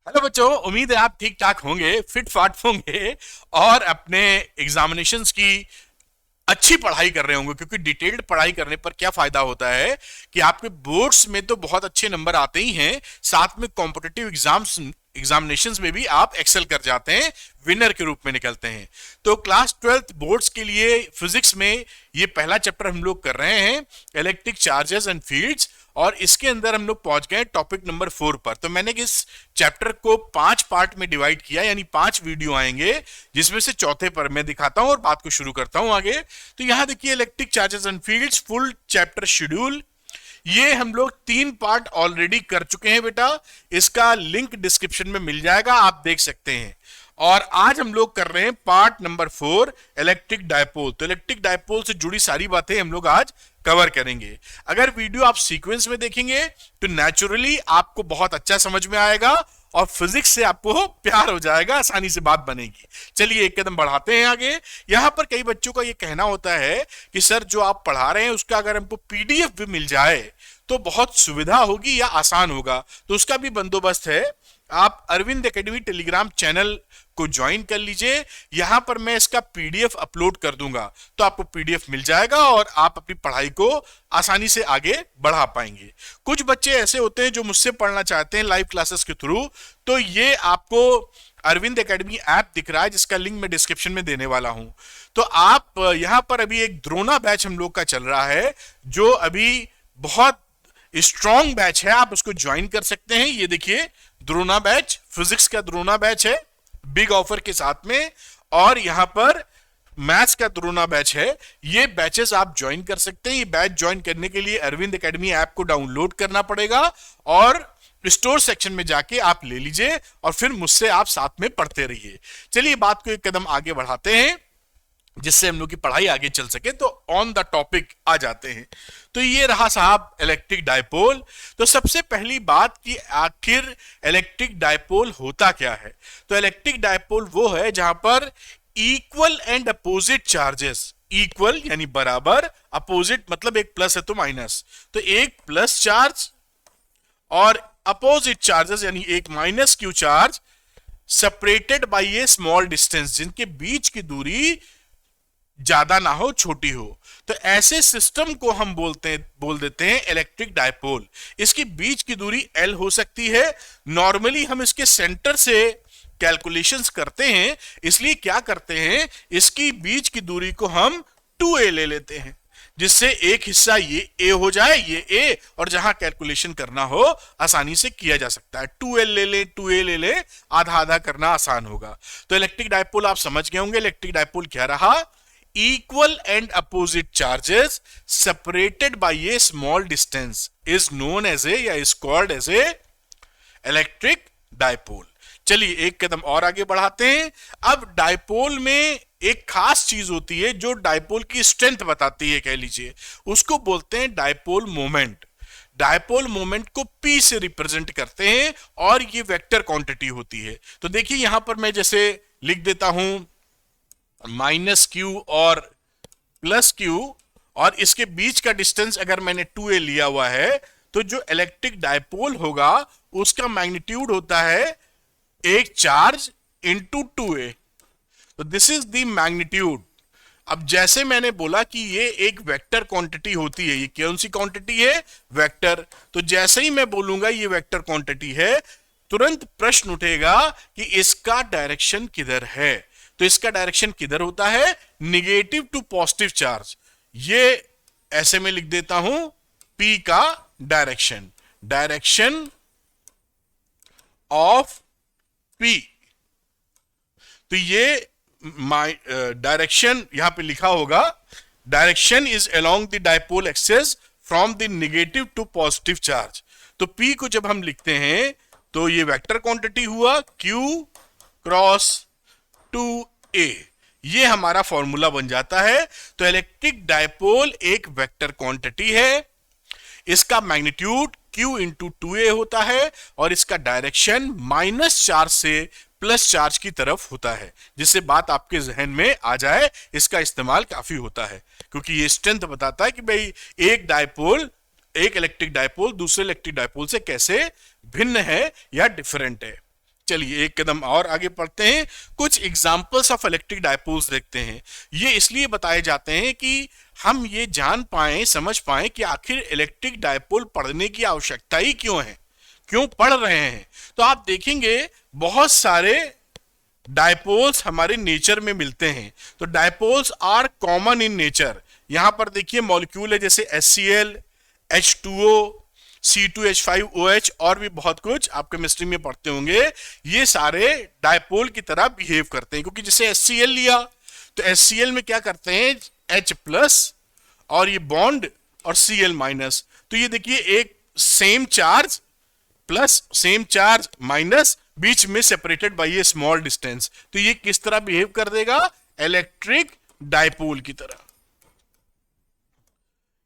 Hello बच्चों, उम्मीद है आप ठीक ठाक होंगे, फिट फाट होंगे और अपने एग्जामिनेशंस की अच्छी पढ़ाई कर रहे होंगे। क्योंकि डिटेल्ड पढ़ाई करने पर क्या फायदा होता है कि आपके बोर्ड्स में तो बहुत अच्छे नंबर आते ही हैं, साथ में कॉम्पिटिटिव एग्जामिनेशंस में भी आप एक्सेल कर जाते हैं, विनर के रूप में निकलते हैं। तो क्लास 12th बोर्ड्स के लिए फिजिक्स में ये पहला चैप्टर हम लोग कर रहे हैं, इलेक्ट्रिक चार्जेस एंड फील्ड्स। और इसके अंदर हम लोग पहुंच गए टॉपिक नंबर 4 पर। तो मैंने इस चैप्टर को 5 पार्ट में डिवाइड किया, यानी 5 वीडियो आएंगे, जिसमें से चौथे पर मैं दिखाता हूं और बात को शुरू करता हूं आगे। तो यहां देखिए, electric charges and fields full chapter schedule. ये हम लोग 3 पार्ट ऑलरेडी कर चुके हैं बेटा, इसका लिंक डिस्क्रिप्शन में मिल जाएगा, आप देख सकते हैं। और आज हम लोग कर रहे हैं पार्ट नंबर 4, इलेक्ट्रिक डायपोल। तो इलेक्ट्रिक डायपोल से जुड़ी सारी बातें हम लोग आज कवर करेंगे। अगर वीडियो आप सीक्वेंस में देखेंगे तो नेचुरली आपको बहुत अच्छा समझ में आएगा और फिजिक्स से आपको प्यार हो जाएगा, आसानी से बात बनेगी। चलिए एक कदम बढ़ाते हैं आगे। यहां पर कई बच्चों का यह कहना होता है कि सर, जो आप पढ़ा रहे हैं उसका अगर हमको पीडीएफ भी मिल जाए तो बहुत सुविधा होगी या आसान होगा। तो उसका भी बंदोबस्त है। आप अरविंद एकेडमी टेलीग्राम चैनल को ज्वाइन कर लीजिए, यहां पर मैं इसका पीडीएफ अपलोड कर दूंगा, तो आपको पीडीएफ मिल जाएगा और आप अपनी पढ़ाई को आसानी से आगे बढ़ा पाएंगे। कुछ बच्चे ऐसे होते हैं जो मुझसे पढ़ना चाहते हैं लाइव क्लासेस के थ्रू, तो ये आपको अरविंद एकेडमी ऐप दिख रहा है, जिसका लिंक मैं डिस्क्रिप्शन में देने वाला हूं। तो आप यहां पर अभी एक द्रोणा बैच हम लोग का चल रहा है, जो अभी बहुत स्ट्रॉन्ग बैच है, आप उसको ज्वाइन कर सकते हैं। ये देखिए, द्रोणा बैच, फिजिक्स का द्रोणा बैच है, बिग ऑफर के साथ में। और यहां पर मैथ्स का द्रोणा बैच है। ये बैचेस आप ज्वाइन कर सकते हैं। ये बैच ज्वाइन करने के लिए अरविंद एकेडमी ऐप को डाउनलोड करना पड़ेगा और स्टोर सेक्शन में जाके आप ले लीजिए और फिर मुझसे आप साथ में पढ़ते रहिए। चलिए बात को एक कदम आगे बढ़ाते हैं, जिससे हम लोग की पढ़ाई आगे चल सके। तो ऑन द टॉपिक आ जाते हैं। तो ये रहा साहब इलेक्ट्रिक डायपोल। तो सबसे पहली बात कि आखिर इलेक्ट्रिक डायपोल होता क्या है। तो इलेक्ट्रिक डायपोल वो है जहां पर equal and opposite charges, equal यानी बराबर, अपोजिट मतलब एक प्लस है तो माइनस, तो एक प्लस चार्ज और अपोजिट चार्जेस यानी एक minus Q charge, separated by a small distance, जिनके बीच की दूरी ज्यादा ना हो, छोटी हो। तो ऐसे सिस्टम को हम बोल देते हैं इलेक्ट्रिक डायपोल। इसके बीच की दूरी एल हो सकती है। नॉर्मली हम इसके सेंटर से कैलकुलेशंस करते हैं, इसलिए क्या करते हैं, इसकी बीच की दूरी को हम 2a ले लेते हैं, जिससे एक हिस्सा ये a हो जाए, ये a, और जहां कैलकुलेशन करना हो आसानी से किया जा सकता है। 2l ले ले, 2a ले ले, आधा आधा करना आसान होगा। तो इलेक्ट्रिक डायपोल आप समझ गए होंगे। इलेक्ट्रिक डायपोल क्या रहा, equal and opposite charges separated by a small distance is known as a या is called as a electric dipole। चलिए एक कदम और आगे बढ़ाते हैं। अब डायपोल में एक खास चीज होती है जो डायपोल की स्ट्रेंथ बताती है, कह लीजिए, उसको बोलते हैं डायपोल मोमेंट। डायपोल मोमेंट को P से रिप्रेजेंट करते हैं और ये वेक्टर क्वांटिटी होती है। तो देखिए यहां पर मैं जैसे लिख देता हूं माइनस क्यू और प्लस क्यू, और इसके बीच का डिस्टेंस अगर मैंने 2a लिया हुआ है, तो जो इलेक्ट्रिक डायपोल होगा उसका मैग्नीट्यूड होता है एक चार्ज इंटू 2a। तो दिस इज द मैग्नीट्यूड। अब जैसे मैंने बोला कि ये एक वेक्टर क्वांटिटी होती है, ये कौन सी क्वांटिटी है, वेक्टर। तो जैसे ही मैं बोलूंगा ये वेक्टर क्वांटिटी है, तुरंत प्रश्न उठेगा कि इसका डायरेक्शन किधर है। तो इसका डायरेक्शन किधर होता है, निगेटिव टू पॉजिटिव चार्ज। ये ऐसे में लिख देता हूं P का डायरेक्शन, डायरेक्शन ऑफ P। तो ये डायरेक्शन यहां पे लिखा होगा, direction is along the dipole axis from the negative to positive charge. तो P को जब हम लिखते हैं तो ये वेक्टर क्वांटिटी हुआ Q क्रॉस 2a, ये हमारा फॉर्मूला बन जाता है। तो इलेक्ट्रिक डायपोल एक वेक्टर क्वांटिटी है, इसका मैग्नीट्यूड Q इंटू 2a होता है और इसका डायरेक्शन माइनस चार्ज से प्लस चार्ज की तरफ होता है। जिससे बात आपके जहन में आ जाए, इसका इस्तेमाल काफी होता है, क्योंकि ये स्ट्रेंथ बताता है कि भाई एक डायपोल, एक इलेक्ट्रिक डायपोल दूसरे इलेक्ट्रिक डायपोल से कैसे भिन्न है या डिफरेंट है। चलिए एक कदम और आगे बढ़ते हैं, कुछ एग्जांपल्स ऑफ इलेक्ट्रिक डायपोल्स देखते हैं। ये इसलिए बताए जाते हैं कि हम ये जान पाएं, समझ पाएं कि आखिर इलेक्ट्रिक डायपोल पढ़ने की आवश्यकता ही क्यों है, क्यों पढ़ रहे हैं। तो आप देखेंगे बहुत सारे डायपोल्स हमारे नेचर में मिलते हैं। तो dipoles are common in nature. यहां पर देखिए मॉलिक्यूल है जैसे HCl, H2O, C2H5OH और भी बहुत कुछ आप केमिस्ट्री में पढ़ते होंगे। ये सारे डायपोल की तरह बिहेव करते हैं, क्योंकि जैसे HCl लिया तो HCl में क्या करते हैं, H+ और ये बॉन्ड और Cl-। तो ये देखिए एक same charge plus same charge minus, बीच में separated by a small distance. तो ये किस तरह बिहेव कर देगा, इलेक्ट्रिक डायपोल की तरह।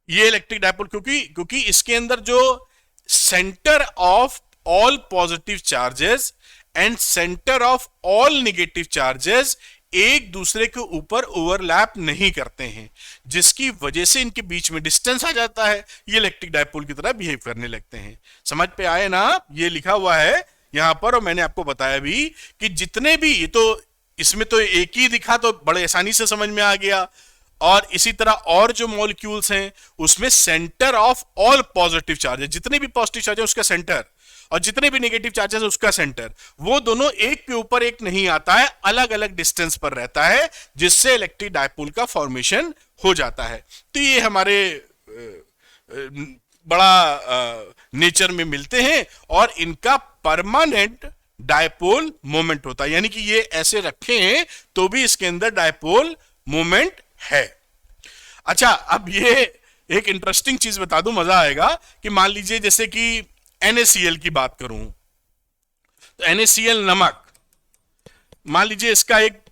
ये इलेक्ट्रिक डायपोल क्योंकि इसके अंदर जो centre of all positive charges and centre of all negative charges एक दूसरे के ऊपर ओवरलैप नहीं करते हैं, जिसकी वजह से इनके बीच में डिस्टेंस आ जाता है। ये इलेक्ट्रिक डायपोल की तरह बिहेव करने लगते हैं। समझ पे आए ना, ये लिखा हुआ है यहां पर, और मैंने आपको बताया भी कि जितने भी, ये तो इसमें तो एक ही दिखा तो बड़े आसानी से समझ में आ गया, और इसी तरह और जो मॉलिक्यूल्स हैं उसमें centre of all positive charges, जितने भी पॉजिटिव चार्ज है उसका सेंटर, और जितने भी नेगेटिव चार्जेस है उसका सेंटर, वो दोनों एक के ऊपर एक नहीं आता है, अलग अलग डिस्टेंस पर रहता है, जिससे इलेक्ट्रिक डायपोल का फॉर्मेशन हो जाता है। तो ये हमारे बड़ा नेचर में मिलते हैं, और इनका परमानेंट डायपोल मोमेंट होता है, यानी कि ये ऐसे रखे हैं तो भी इसके अंदर डायपोल मोमेंट है। अच्छा, अब ये एक इंटरेस्टिंग चीज बता दूं, मजा आएगा, कि मान लीजिए जैसे कि NaCl की बात करूं, तो NaCl नमक, मान लीजिए इसका एक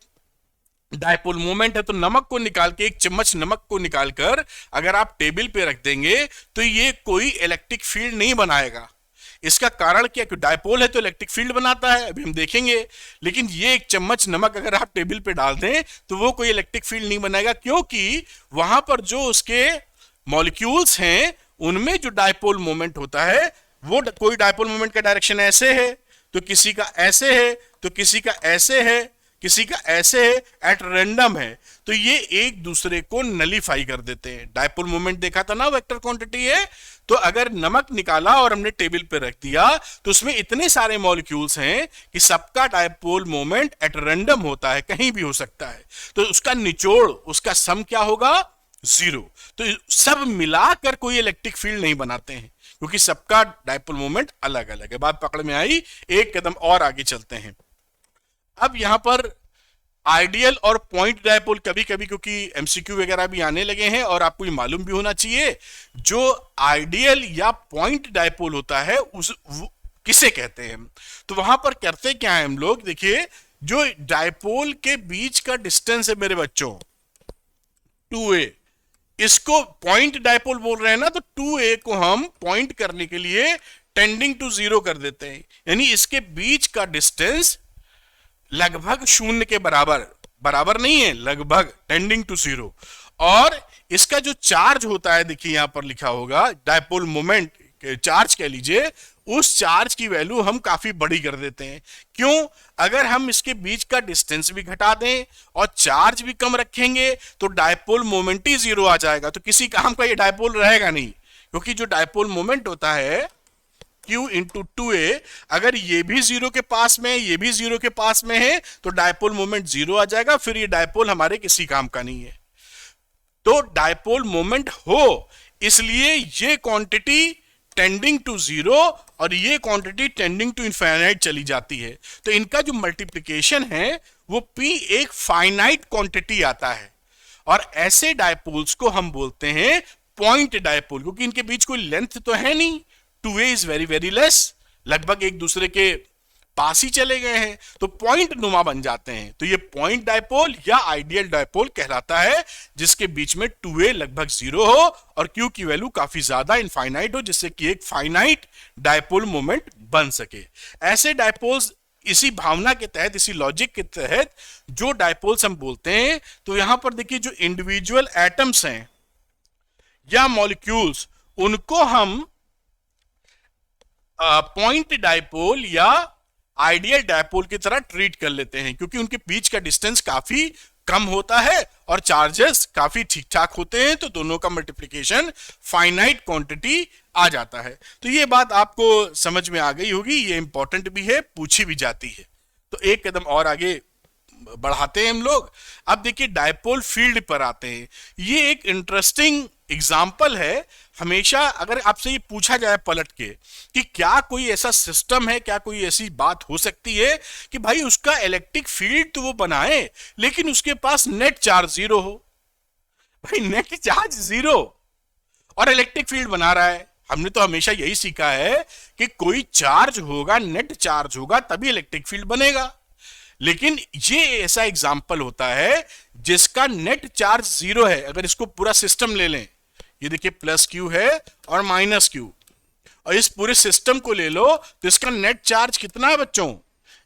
डायपोल मोमेंट है, तो नमक को निकाल के, एक चम्मच नमक को निकालकर अगर आप टेबल पे रख देंगे तो ये कोई इलेक्ट्रिक फील्ड नहीं बनाएगा। इसका कारण क्या, कि डायपोल है तो इलेक्ट्रिक फील्ड बनाता है, अभी हम देखेंगे। लेकिन ये एक चम्मच नमक अगर आप टेबल पे डाल दें तो वो कोई इलेक्ट्रिक फील्ड नहीं बनाएगा, क्योंकि वहां पर जो उसके मॉलिक्यूल्स हैं उनमें जो डायपोल मोमेंट होता है, वो कोई डायपोल मोमेंट का डायरेक्शन ऐसे है, तो किसी का ऐसे है, तो किसी का ऐसे है, किसी का ऐसे है, एट रैंडम है। तो ये एक दूसरे को नलीफाई कर देते हैं। डायपोल मोमेंट देखा था ना, वेक्टर क्वांटिटी है। तो अगर नमक निकाला और हमने टेबल पे रख दिया तो उसमें इतने सारे मॉलिक्यूल्स हैं कि सबका डायपोल मोमेंट एट रैंडम होता है, कहीं भी हो सकता है। तो उसका निचोड़, उसका सम क्या होगा, 0। तो सब मिलाकर कोई इलेक्ट्रिक फील्ड नहीं बनाते हैं, क्योंकि सबका डायपोल मोमेंट अलग अलग है। बात पकड़ में आई, एक कदम और आगे चलते हैं। अब यहां पर आइडियल और पॉइंट डायपोल, कभी कभी क्योंकि एमसीक्यू वगैरह भी आने लगे हैं और आपको ये मालूम भी होना चाहिए, जो आइडियल या पॉइंट डायपोल होता है किसे कहते हैं। तो वहां पर करते क्या है हम लोग, देखिए जो डायपोल के बीच का डिस्टेंस है मेरे बच्चों 2a, इसको पॉइंट डायपोल बोल रहे हैं ना, तो 2a को हम पॉइंट करने के लिए टेंडिंग टू 0 कर देते हैं, यानी इसके बीच का डिस्टेंस लगभग 0 के बराबर नहीं है, लगभग टेंडिंग टू 0। और इसका जो चार्ज होता है, देखिए यहां पर लिखा होगा डायपोल मोमेंट, चार्ज कह लीजिए, उस चार्ज की वैल्यू हम काफी बड़ी कर देते हैं। क्यों, अगर हम इसके बीच का डिस्टेंस भी घटा दें और चार्ज भी कम रखेंगे तो डायपोल मोमेंट ही 0 आ जाएगा, तो किसी काम का ये डायपोल रहेगा नहीं। क्योंकि जो डायपोल मोमेंट होता है Q इंटू 2a, अगर ये भी 0 के पास में है, ये भी 0 के पास में है, तो डायपोल मोमेंट 0 आ जाएगा, फिर ये डायपोल हमारे किसी काम का नहीं है। तो डायपोल मोमेंट हो, इसलिए ये क्वांटिटी टेंडिंग टू 0 और ये क्वांटिटी टेंडिंग टू इनफाइनाइट चली जाती है। तो इनका जो मल्टीप्लिकेशन है वो P एक फाइनाइट क्वांटिटी आता है, और ऐसे डायपोल्स को हम बोलते हैं पॉइंट डायपोल, क्योंकि इनके बीच कोई लेंथ तो है नहीं, 2a is very very less, लगभग एक दूसरे के पास ही चले गए हैं, तो पॉइंट नुमा बन जाते हैं। तो ये पॉइंट डायपोल या आइडियल डायपोल कहलाता है, जिसके बीच में 2a लगभग 0 हो और q की वैल्यू काफी ज्यादा इनफाइनाइट हो, जिससे कि एक फाइनाइट डायपोल मोमेंट बन सके। ऐसे डायपोल्स इसी भावना के तहत, इसी लॉजिक के तहत जो डायपोल्स हम बोलते हैं, तो यहां पर देखिए जो इंडिविजुअल एटम्स हैं या मॉलिक्यूल्स, उनको हम पॉइंट डायपोल या आइडियल डायपोल की तरह ट्रीट कर लेते हैं, क्योंकि उनके बीच का डिस्टेंस काफी कम होता है और चार्जेस काफी ठीक ठाक होते हैं, तो दोनों का मल्टीप्लिकेशन फाइनाइट क्वांटिटी आ जाता है। तो ये बात आपको समझ में आ गई होगी, ये इंपॉर्टेंट भी है, पूछी भी जाती है। तो एक कदम और आगे बढ़ाते हैं हम लोग। अब देखिए डायपोल फील्ड पर आते हैं। ये एक इंटरेस्टिंग एग्जाम्पल है। हमेशा अगर आपसे ये पूछा जाए पलट के कि क्या कोई ऐसा सिस्टम है, क्या कोई ऐसी बात हो सकती है कि भाई उसका इलेक्ट्रिक फील्ड तो वो बनाए लेकिन उसके पास नेट चार्ज जीरो हो। भाई नेट चार्ज जीरो और इलेक्ट्रिक फील्ड बना रहा है। हमने तो हमेशा यही सीखा है कि कोई चार्ज होगा, नेट चार्ज होगा, तभी इलेक्ट्रिक फील्ड बनेगा। लेकिन ये ऐसा एग्जाम्पल होता है जिसका नेट चार्ज जीरो है। अगर इसको पूरा सिस्टम ले लें, ये देखिए प्लस क्यू है और माइनस क्यू, और इस पूरे सिस्टम को ले लो तो इसका नेट चार्ज कितना है बच्चों?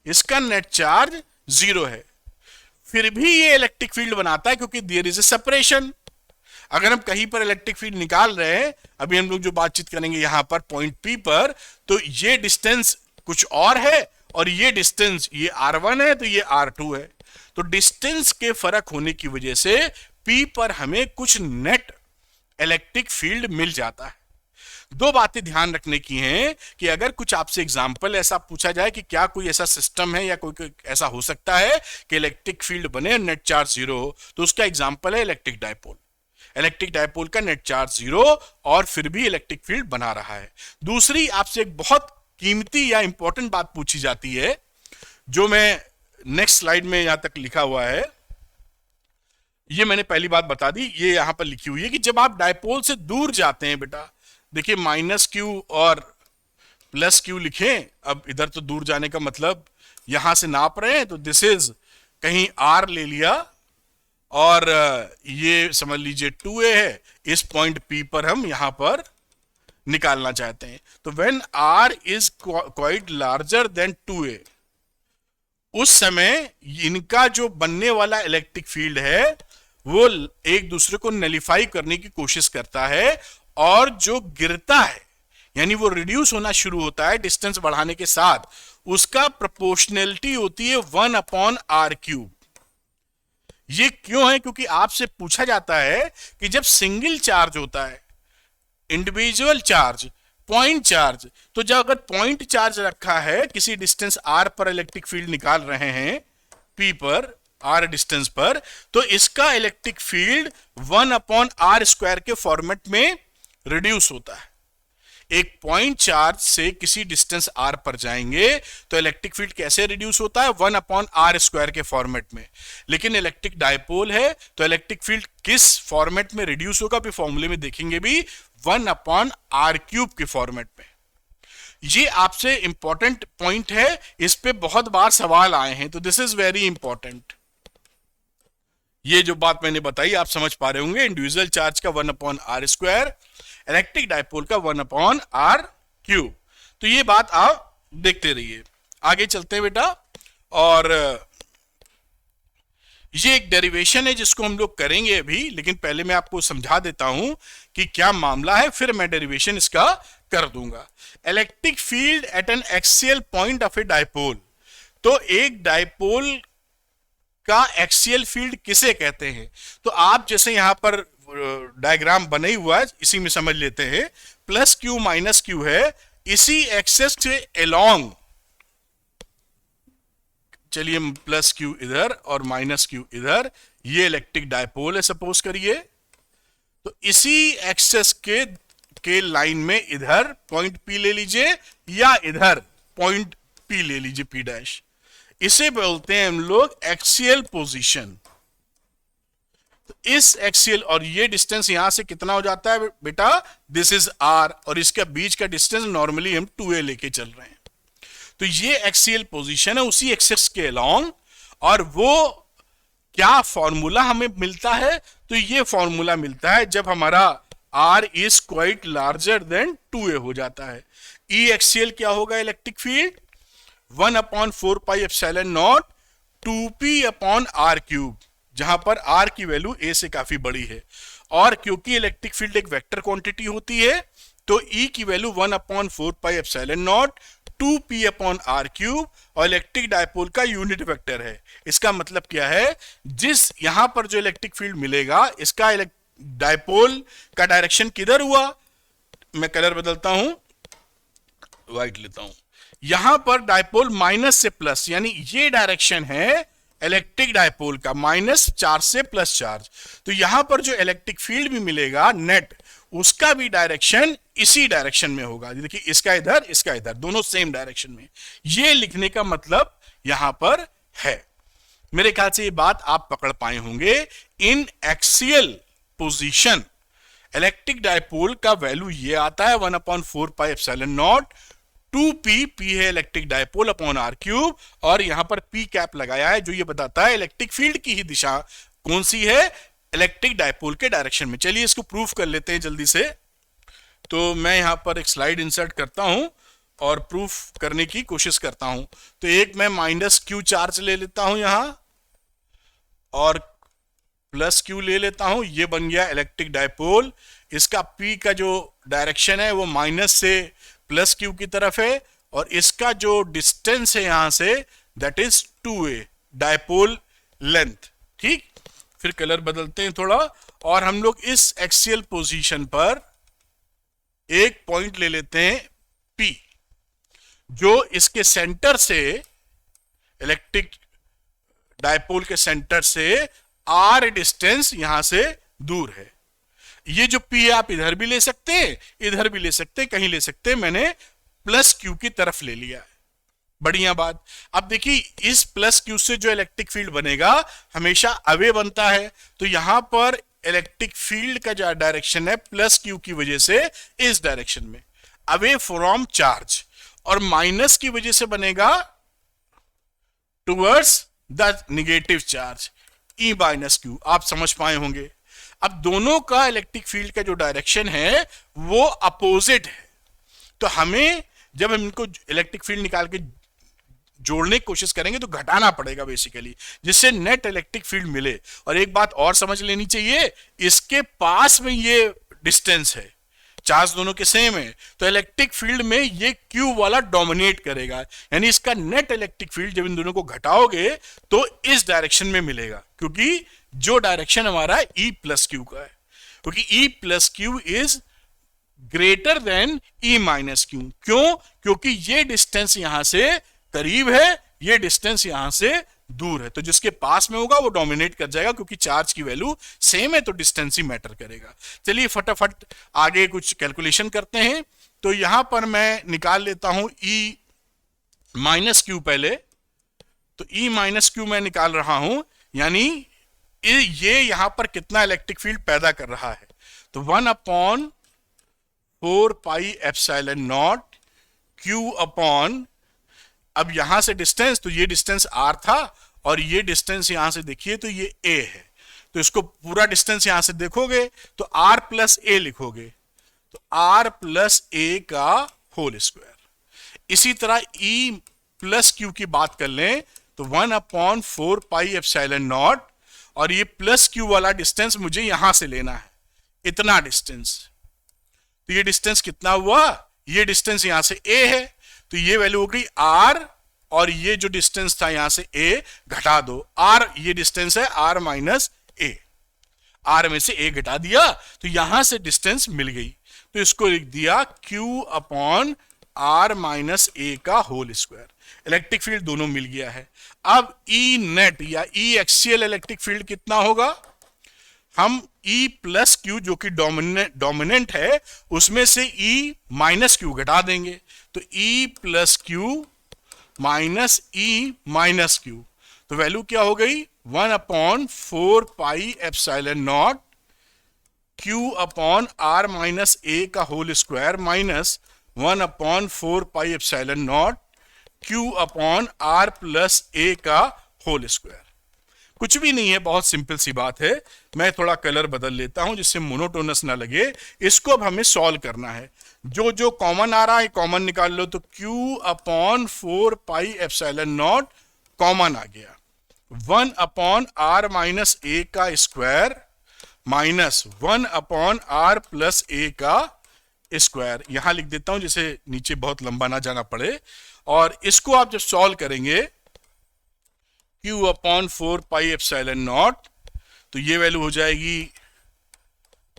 इसका नेट चार्ज जीरो है। फिर भी ये इलेक्ट्रिक फील्ड बनाता है क्योंकि देयर इज ए सेपरेशन। अगर हम कहीं पर इलेक्ट्रिक फील्ड निकाल रहे हैं, अभी हम लोग जो बातचीत करेंगे यहां पर पॉइंट पी पर, तो ये डिस्टेंस कुछ और है और ये डिस्टेंस ये R1 है तो ये R2 है। तो डिस्टेंस के फर्क होने की वजह से P पर हमें कुछ नेट इलेक्ट्रिक फील्ड मिल जाता है। दो बातें ध्यान रखने की हैं कि अगर कुछ आपसे एग्जाम्पल ऐसा पूछा जाए कि क्या कोई ऐसा सिस्टम है या कोई ऐसा हो सकता है कि इलेक्ट्रिक फील्ड बने नेट चार्ज जीरो हो, तो उसका एग्जाम्पल है इलेक्ट्रिक डायपोल। इलेक्ट्रिक डायपोल का नेट चार्ज जीरो और फिर भी इलेक्ट्रिक फील्ड बना रहा है। दूसरी आपसे एक बहुत कीमती या इंपॉर्टेंट बात पूछी जाती है, जो मैं नेक्स्ट स्लाइड में यहां तक लिखा हुआ है, ये मैंने पहली बात बता दी, ये यहां पर लिखी हुई है कि जब आप डायपोल से दूर जाते हैं, बेटा देखिए माइनस क्यू और प्लस क्यू लिखें। अब इधर तो दूर जाने का मतलब यहां से नाप रहे हैं, तो दिस इज कहीं R ले लिया और ये समझ लीजिए 2a है। इस पॉइंट P पर हम यहां पर निकालना चाहते हैं। तो when R is quite larger than 2a, उस समय इनका जो बनने वाला इलेक्ट्रिक फील्ड है वो एक दूसरे को नलिफाई करने की कोशिश करता है, और जो गिरता है यानी वो रिड्यूस होना शुरू होता है डिस्टेंस बढ़ाने के साथ, उसका प्रोपोर्शनलिटी होती है 1/r³। ये क्यों है? क्योंकि आपसे पूछा जाता है कि जब सिंगल चार्ज होता है, इंडिविजुअल चार्ज, पॉइंट चार्ज, तो जब अगर पॉइंट चार्ज रखा है किसी डिस्टेंस r पर इलेक्ट्रिक फील्ड निकाल रहे हैं p पर, r डिस्टेंस पर, तो इसका इलेक्ट्रिक फील्ड 1/r² के फॉर्मेट में रिड्यूस होता है। एक पॉइंट चार्ज से किसी डिस्टेंस r पर जाएंगे तो इलेक्ट्रिक फील्ड कैसे रिड्यूस होता है? 1/r² के फॉर्मेट में। लेकिन इलेक्ट्रिक डायपोल है तो इलेक्ट्रिक फील्ड किस फॉर्मेट में रिड्यूस होगा, भी फॉर्मूले में देखेंगे भी, 1/r³ के फॉर्मेट में। ये आपसे इंपॉर्टेंट पॉइंट है, इस पे बहुत बार सवाल आए हैं, तो दिस इज वेरी इंपॉर्टेंट। ये जो बात मैंने बताई आप समझ पा रहे होंगे, इंडिविजुअल चार्ज का 1/r², इलेक्ट्रिक डायपोल का 1/r³। तो ये बात आप देखते रहिए। आगे चलते हैं बेटा, और ये एक डेरिवेशन है जिसको हम लोग करेंगे अभी, लेकिन पहले मैं आपको समझा देता हूं कि क्या मामला है, फिर मैं डेरिवेशन इसका कर दूंगा। Electric field at N axial point of a dipole. तो एक डायपोल का एक्सियल फील्ड किसे कहते हैं? तो आप जैसे यहां पर डायग्राम बने हुआ है, इसी में समझ लेते हैं। प्लस क्यू माइनस क्यू है, इसी एक्सेस से एलोंग, चलिए प्लस क्यू इधर और माइनस क्यू इधर, ये इलेक्ट्रिक डायपोल है सपोज करिए। तो इसी एक्सेस के लाइन में इधर पॉइंट P ले लीजिए या इधर पॉइंट P ले लीजिए P', इसे बोलते हैं हम लोग एक्सियल पोजीशन। तो इस एक्सियल, और ये डिस्टेंस यहां से कितना हो जाता है बेटा? दिस इज R, और इसका बीच का डिस्टेंस नॉर्मली हम 2a लेके चल रहे हैं। तो ये एक्सियल पोजीशन है उसी एक्सेस के अलोंग, और वो क्या फॉर्मूला हमें मिलता है? तो ये फॉर्मूला मिलता है जब हमारा R is quite larger than 2a हो जाता है। E एक्सियल क्या होगा इलेक्ट्रिक फील्ड? 1/4πε0 2p/r³, जहां पर R की वैल्यू a से काफी बड़ी है। और क्योंकि इलेक्ट्रिक फील्ड एक वेक्टर क्वांटिटी होती है, तो E की value 1/4πε0 2p upon r cube और इलेक्ट्रिक डायपोल का यूनिट वेक्टर है। इसका मतलब क्या है, जिस यहां पर जो इलेक्ट्रिक फील्ड मिलेगा इसका डायपोल का डायरेक्शन किधर हुआ, मैं कलर बदलता हूं, व्हाइट लेता हूं, यहां पर डायपोल माइनस से प्लस, यानी ये डायरेक्शन है इलेक्ट्रिक डायपोल का, माइनस चार्ज से प्लस चार्ज। तो यहां पर जो इलेक्ट्रिक फील्ड भी मिलेगा नेट, उसका भी डायरेक्शन इसी डायरेक्शन में होगा। देखिए इसका इधर, दोनों सेम डायरेक्शन में। ये लिखने का मतलब यहां पर है। मेरे ख्याल से ये बात आप पकड़ पाए होंगे। In axial position electric dipole का वैल्यू ये आता है 1/4πε0, 2p, p है electric dipole upon r cube, और यहां पर p कैप लगाया है जो ये बताता है इलेक्ट्रिक फील्ड की ही दिशा कौन सी है, इलेक्ट्रिक डायपोल के डायरेक्शन में। चलिए इसको प्रूफ कर लेते हैं जल्दी से। तो मैं यहां पर एक स्लाइड इंसर्ट करता हूं और प्रूफ करने की कोशिश करता हूं। तो एक मैं -q चार्ज ले लेता हूं यहां और +q ले लेता हूं, ये बन गया इलेक्ट्रिक डायपोल। इसका p का जो डायरेक्शन है वो माइनस से +q की तरफ है, और इसका जो डिस्टेंस है यहां say that is 2a dipole length. ठीक, फिर कलर बदलते हैं थोड़ा, और हम लोग इस एक्सियल पोजीशन पर एक पॉइंट ले लेते हैं P, जो इसके सेंटर से, इलेक्ट्रिक डायपोल के सेंटर से r डिस्टेंस यहां से दूर है। ये जो P है आप इधर भी ले सकते हैं, इधर भी ले सकते हैं, कहीं ले सकते हैं, मैंने +q की तरफ ले लिया है। बढ़िया बात। अब देखिए इस +q से जो इलेक्ट्रिक फील्ड बनेगा हमेशा अवे बनता है, तो यहां पर इलेक्ट्रिक फील्ड का जो डायरेक्शन है +q की वजह से इस डायरेक्शन में, अवे फ्रॉम चार्ज, और माइनस की वजह से बनेगा towards the negative charge, E-q। आप समझ पाए होंगे। अब दोनों का इलेक्ट्रिक फील्ड का जो डायरेक्शन है वो अपोजिट है, तो हमें जब हम इनको इलेक्ट्रिक फील्ड निकाल के जोड़ने की कोशिश करेंगे तो घटाना पड़ेगा बेसिकली, जिससे नेट इलेक्ट्रिक फील्ड मिले। और एक बात और समझ लेनी चाहिए, इसके पास में ये डिस्टेंस है, चार्ज दोनों के सेम है, तो इलेक्ट्रिक फील्ड में ये Q वाला डोमिनेट करेगा, यानी इसका नेट इलेक्ट्रिक फील्ड जब इन दोनों को घटाओगे तो इस डायरेक्शन में मिलेगा, क्योंकि जो डायरेक्शन हमारा E+q का है, क्योंकि E+q is greater than E-q। क्यों? क्योंकि ये डिस्टेंस यहां से करीब है, ये डिस्टेंस यहां से दूर है, तो जिसके पास में होगा वो डोमिनेट कर जाएगा, क्योंकि चार्ज की वैल्यू सेम है तो डिस्टेंस ही मैटर करेगा। चलिए फटाफट आगे कुछ कैलकुलेशन करते हैं। तो यहां पर मैं निकाल लेता हूं E-q पहले, तो E-q मैं निकाल रहा हूं, यानी ये यहां पर कितना इलेक्ट्रिक फील्ड पैदा कर रहा है, तो 1/4πε0 Q अपॉन, अब यहां से डिस्टेंस, तो ये डिस्टेंस r था और ये डिस्टेंस यहां से देखिए तो ये a है, तो इसको पूरा डिस्टेंस यहां से देखोगे तो r + a लिखोगे, तो r + a का होल स्क्वायर। इसी तरह E+q की बात कर लें तो 1/4πε0, और ये +q वाला डिस्टेंस मुझे यहां से लेना है, इतना डिस्टेंस। तो ये डिस्टेंस कितना हुआ, ये डिस्टेंस यहां से a है, तो ये वैल्यू हो गई r, और ये जो डिस्टेंस था यहां से a घटा दो, r ये डिस्टेंस है r - a, r में से a घटा दिया तो यहां से डिस्टेंस मिल गई, तो इसको लिख दिया Q अपॉन r - a का होल स्क्वायर। इलेक्ट्रिक फील्ड दोनों मिल गया है। अब E नेट या E एक्सियल इलेक्ट्रिक फील्ड कितना होगा, हम E+q जो कि डोमिनेंट है उसमें से E-q घटा देंगे, तो E+q -E-q, तो वैल्यू क्या हो गई 1/4πε0 Q अपॉन r - a का whole square minus 1/4πε0 Q upon r + a का होल स्क्वायर। कुछ भी नहीं है, बहुत सिंपल सी बात है। मैं थोड़ा कलर बदल लेता हूं जिससे मोनोटोनस ना लगे। इसको अब हमें सॉल्व करना है। जो जो कॉमन आ रहा है कॉमन निकाल लो, तो Q अपॉन 4πε0 कॉमन आ गया, 1/r - a का स्क्वायर माइनस 1/r + a का स्क्वायर, यहां लिख देता हूं जिसे नीचे बहुत लंबा ना जाना पड़े। और इसको आप जब सॉल्व करेंगे Q upon 4 pi epsilon naught, तो ये वैल्यू हो जाएगी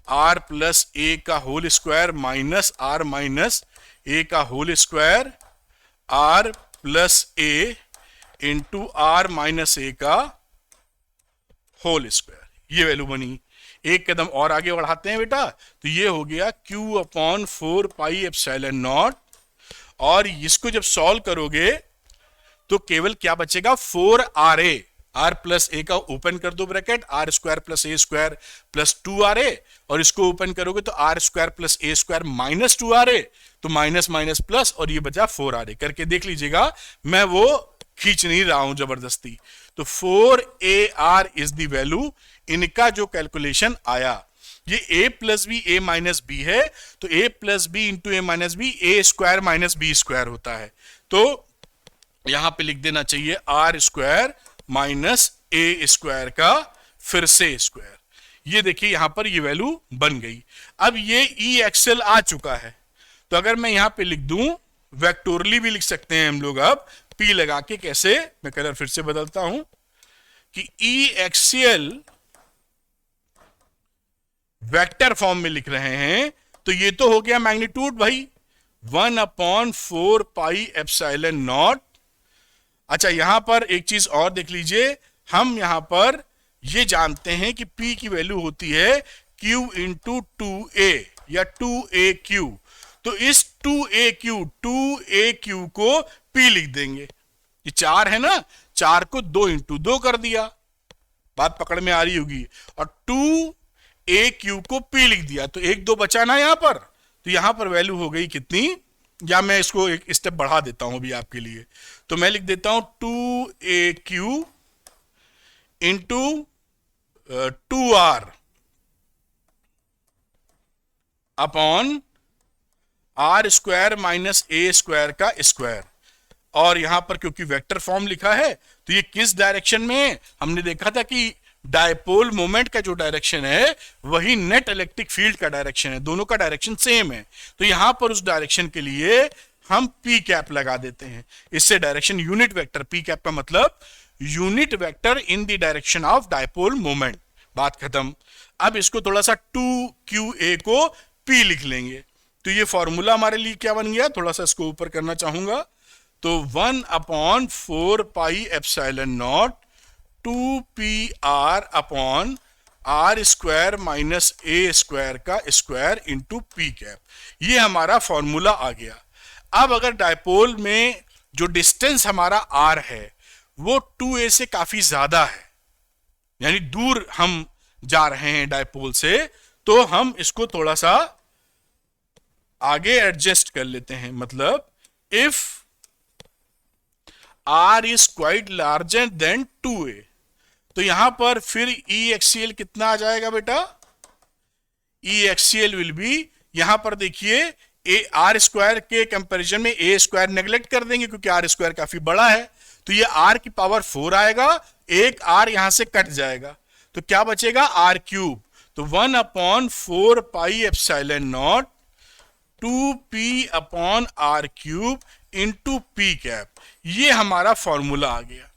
r प्लस ए का whole square minus r minus a का whole square, r plus a into r minus a का होल स्क्वायर, ये वैल्यू बनी। एक कदम और आगे बढ़ाते हैं बेटा, तो ये हो गया Q upon 4 pi epsilon naught, और इसको जब सॉल्व करोगे तो केवल क्या बचेगा 4RA, r प्लस ए का ओपन कर दो bracket, r square plus a square plus 2RA, और इसको ओपन करोगे तो r square plus a square minus 2RA, तो माइनस माइनस प्लस, और ये बचा 4RA। करके देख लीजिएगा, मैं वो खींच नहीं रहा हूं जबरदस्ती। तो 4AR इज द वैल्यू, इनका जो कैलकुलेशन आया। ये a plus b a minus b है, तो a plus b into a minus b a square minus b square होता है। तो यहां पे लिख देना चाहिए r square minus a square का फिर से स्क्वायर। ये देखिए यहां पर ये वैल्यू बन गई। अब ये ई एक्सेल आ चुका है, तो अगर मैं यहां पे लिख दूं, वेक्टोरली भी लिख सकते हैं हम लोग, अब पी लगा के, कैसे, मैं कलर फिर से बदलता हूं कि ई एक्सेल वेक्टर फॉर्म में लिख रहे हैं, तो ये तो हो गया मैग्नीट्यूड भाई 1/4 पाई एप्सिलॉन नॉट। अच्छा, यहां पर एक चीज और देख लीजिए, हम यहां पर ये जानते हैं कि P की वैल्यू होती है Q इंटू 2A या 2AQ, तो इस 2AQ को P लिख देंगे। ये 4 है ना, 4 को 2 इंटू 2 कर दिया, बात पकड़ में आ रही होगी, और 2AQ को P लिख दिया, तो 1 2 बचा ना यहां पर, तो यहां पर वैल्यू हो गई कितनी, या मैं इसको एक स्टेप बढ़ा देता हूं अभी आपके लिए, तो मैं लिख देता हूं 2AQ into 2R upon R square minus a square का स्क्वायर। और यहां पर क्योंकि वेक्टर फॉर्म लिखा है, तो ये किस डायरेक्शन में है, हमने देखा था कि डायपोल मोमेंट का जो डायरेक्शन है वही नेट इलेक्ट्रिक फील्ड का डायरेक्शन है, दोनों का डायरेक्शन सेम है। तो यहां पर उस डायरेक्शन के लिए हम पी कैप लगा देते हैं, इससे direction unit vector, P cap का मतलब unit vector in the direction of dipole moment. बात खत्म। अब इसको थोड़ा सा 2QA को P लिख लेंगे, तो ये फॉर्मूला हमारे लिए क्या बन गया, थोड़ा सा इसको ऊपर करना चाहूंगा, तो 1/4 pi epsilon not 2PR upon R square minus a square का स्क्वायर इंटू पी कैप, ये हमारा फॉर्मूला आ गया। अब अगर डायपोल में जो डिस्टेंस हमारा R है वो 2A से काफी ज्यादा है, यानी दूर हम जा रहे हैं डायपोल से, तो हम इसको थोड़ा सा आगे एडजस्ट कर लेते हैं। मतलब if R is quite larger than 2A, तो यहां पर फिर ई एक्सीएल कितना आ जाएगा बेटा, ई एक्सीएल विल बी, यहां पर देखिए ए आर स्क्वायर के कंपैरिजन में ए स्क्वायर नेग्लेक्ट कर देंगे क्योंकि आर स्क्वायर काफी बड़ा है, तो ये आर की पावर 4 आएगा, एक आर यहां से कट जाएगा, तो क्या बचेगा आर क्यूब। तो 1/4 pi epsilon naught 2P upon r cube into p cap, ये हमारा फॉर्मूला आ गया।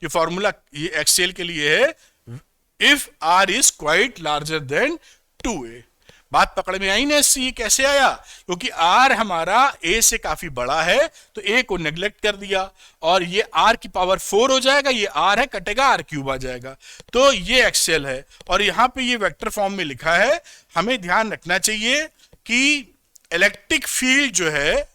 ये फॉर्मूला ये एक्सेल के लिए है, if r is quite larger than 2A। बात पकड़ में आई ना, इससे कैसे आया, क्योंकि आर हमारा ए से काफी बड़ा है, तो ए को नेग्लेक्ट कर दिया, और ये आर की पावर 4 हो जाएगा, ये आर है कटेगा, आर क्यूब आ जाएगा, तो ये एक्सेल है। और यहां पे ये वेक्टर फॉर्म में लिखा है, हमें ध्यान रखना चाहिए कि इलेक्ट्रिक फील्ड जो है,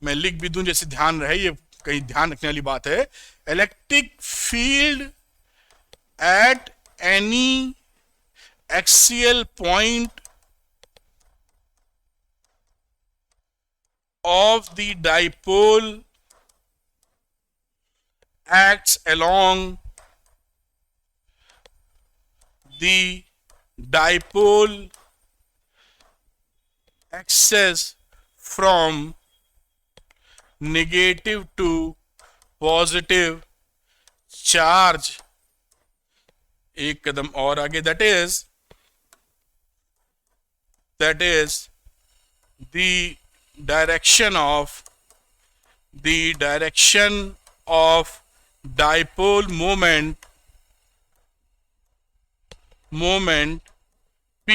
मैं लिख भी दूं जैसे ध्यान रहे, ये कहीं ध्यान रखने वाली बात है, electric field at any axial point of the dipole acts along the dipole axis from negative to positive charge। एक कदम और आगे, that is the direction of dipole moment P।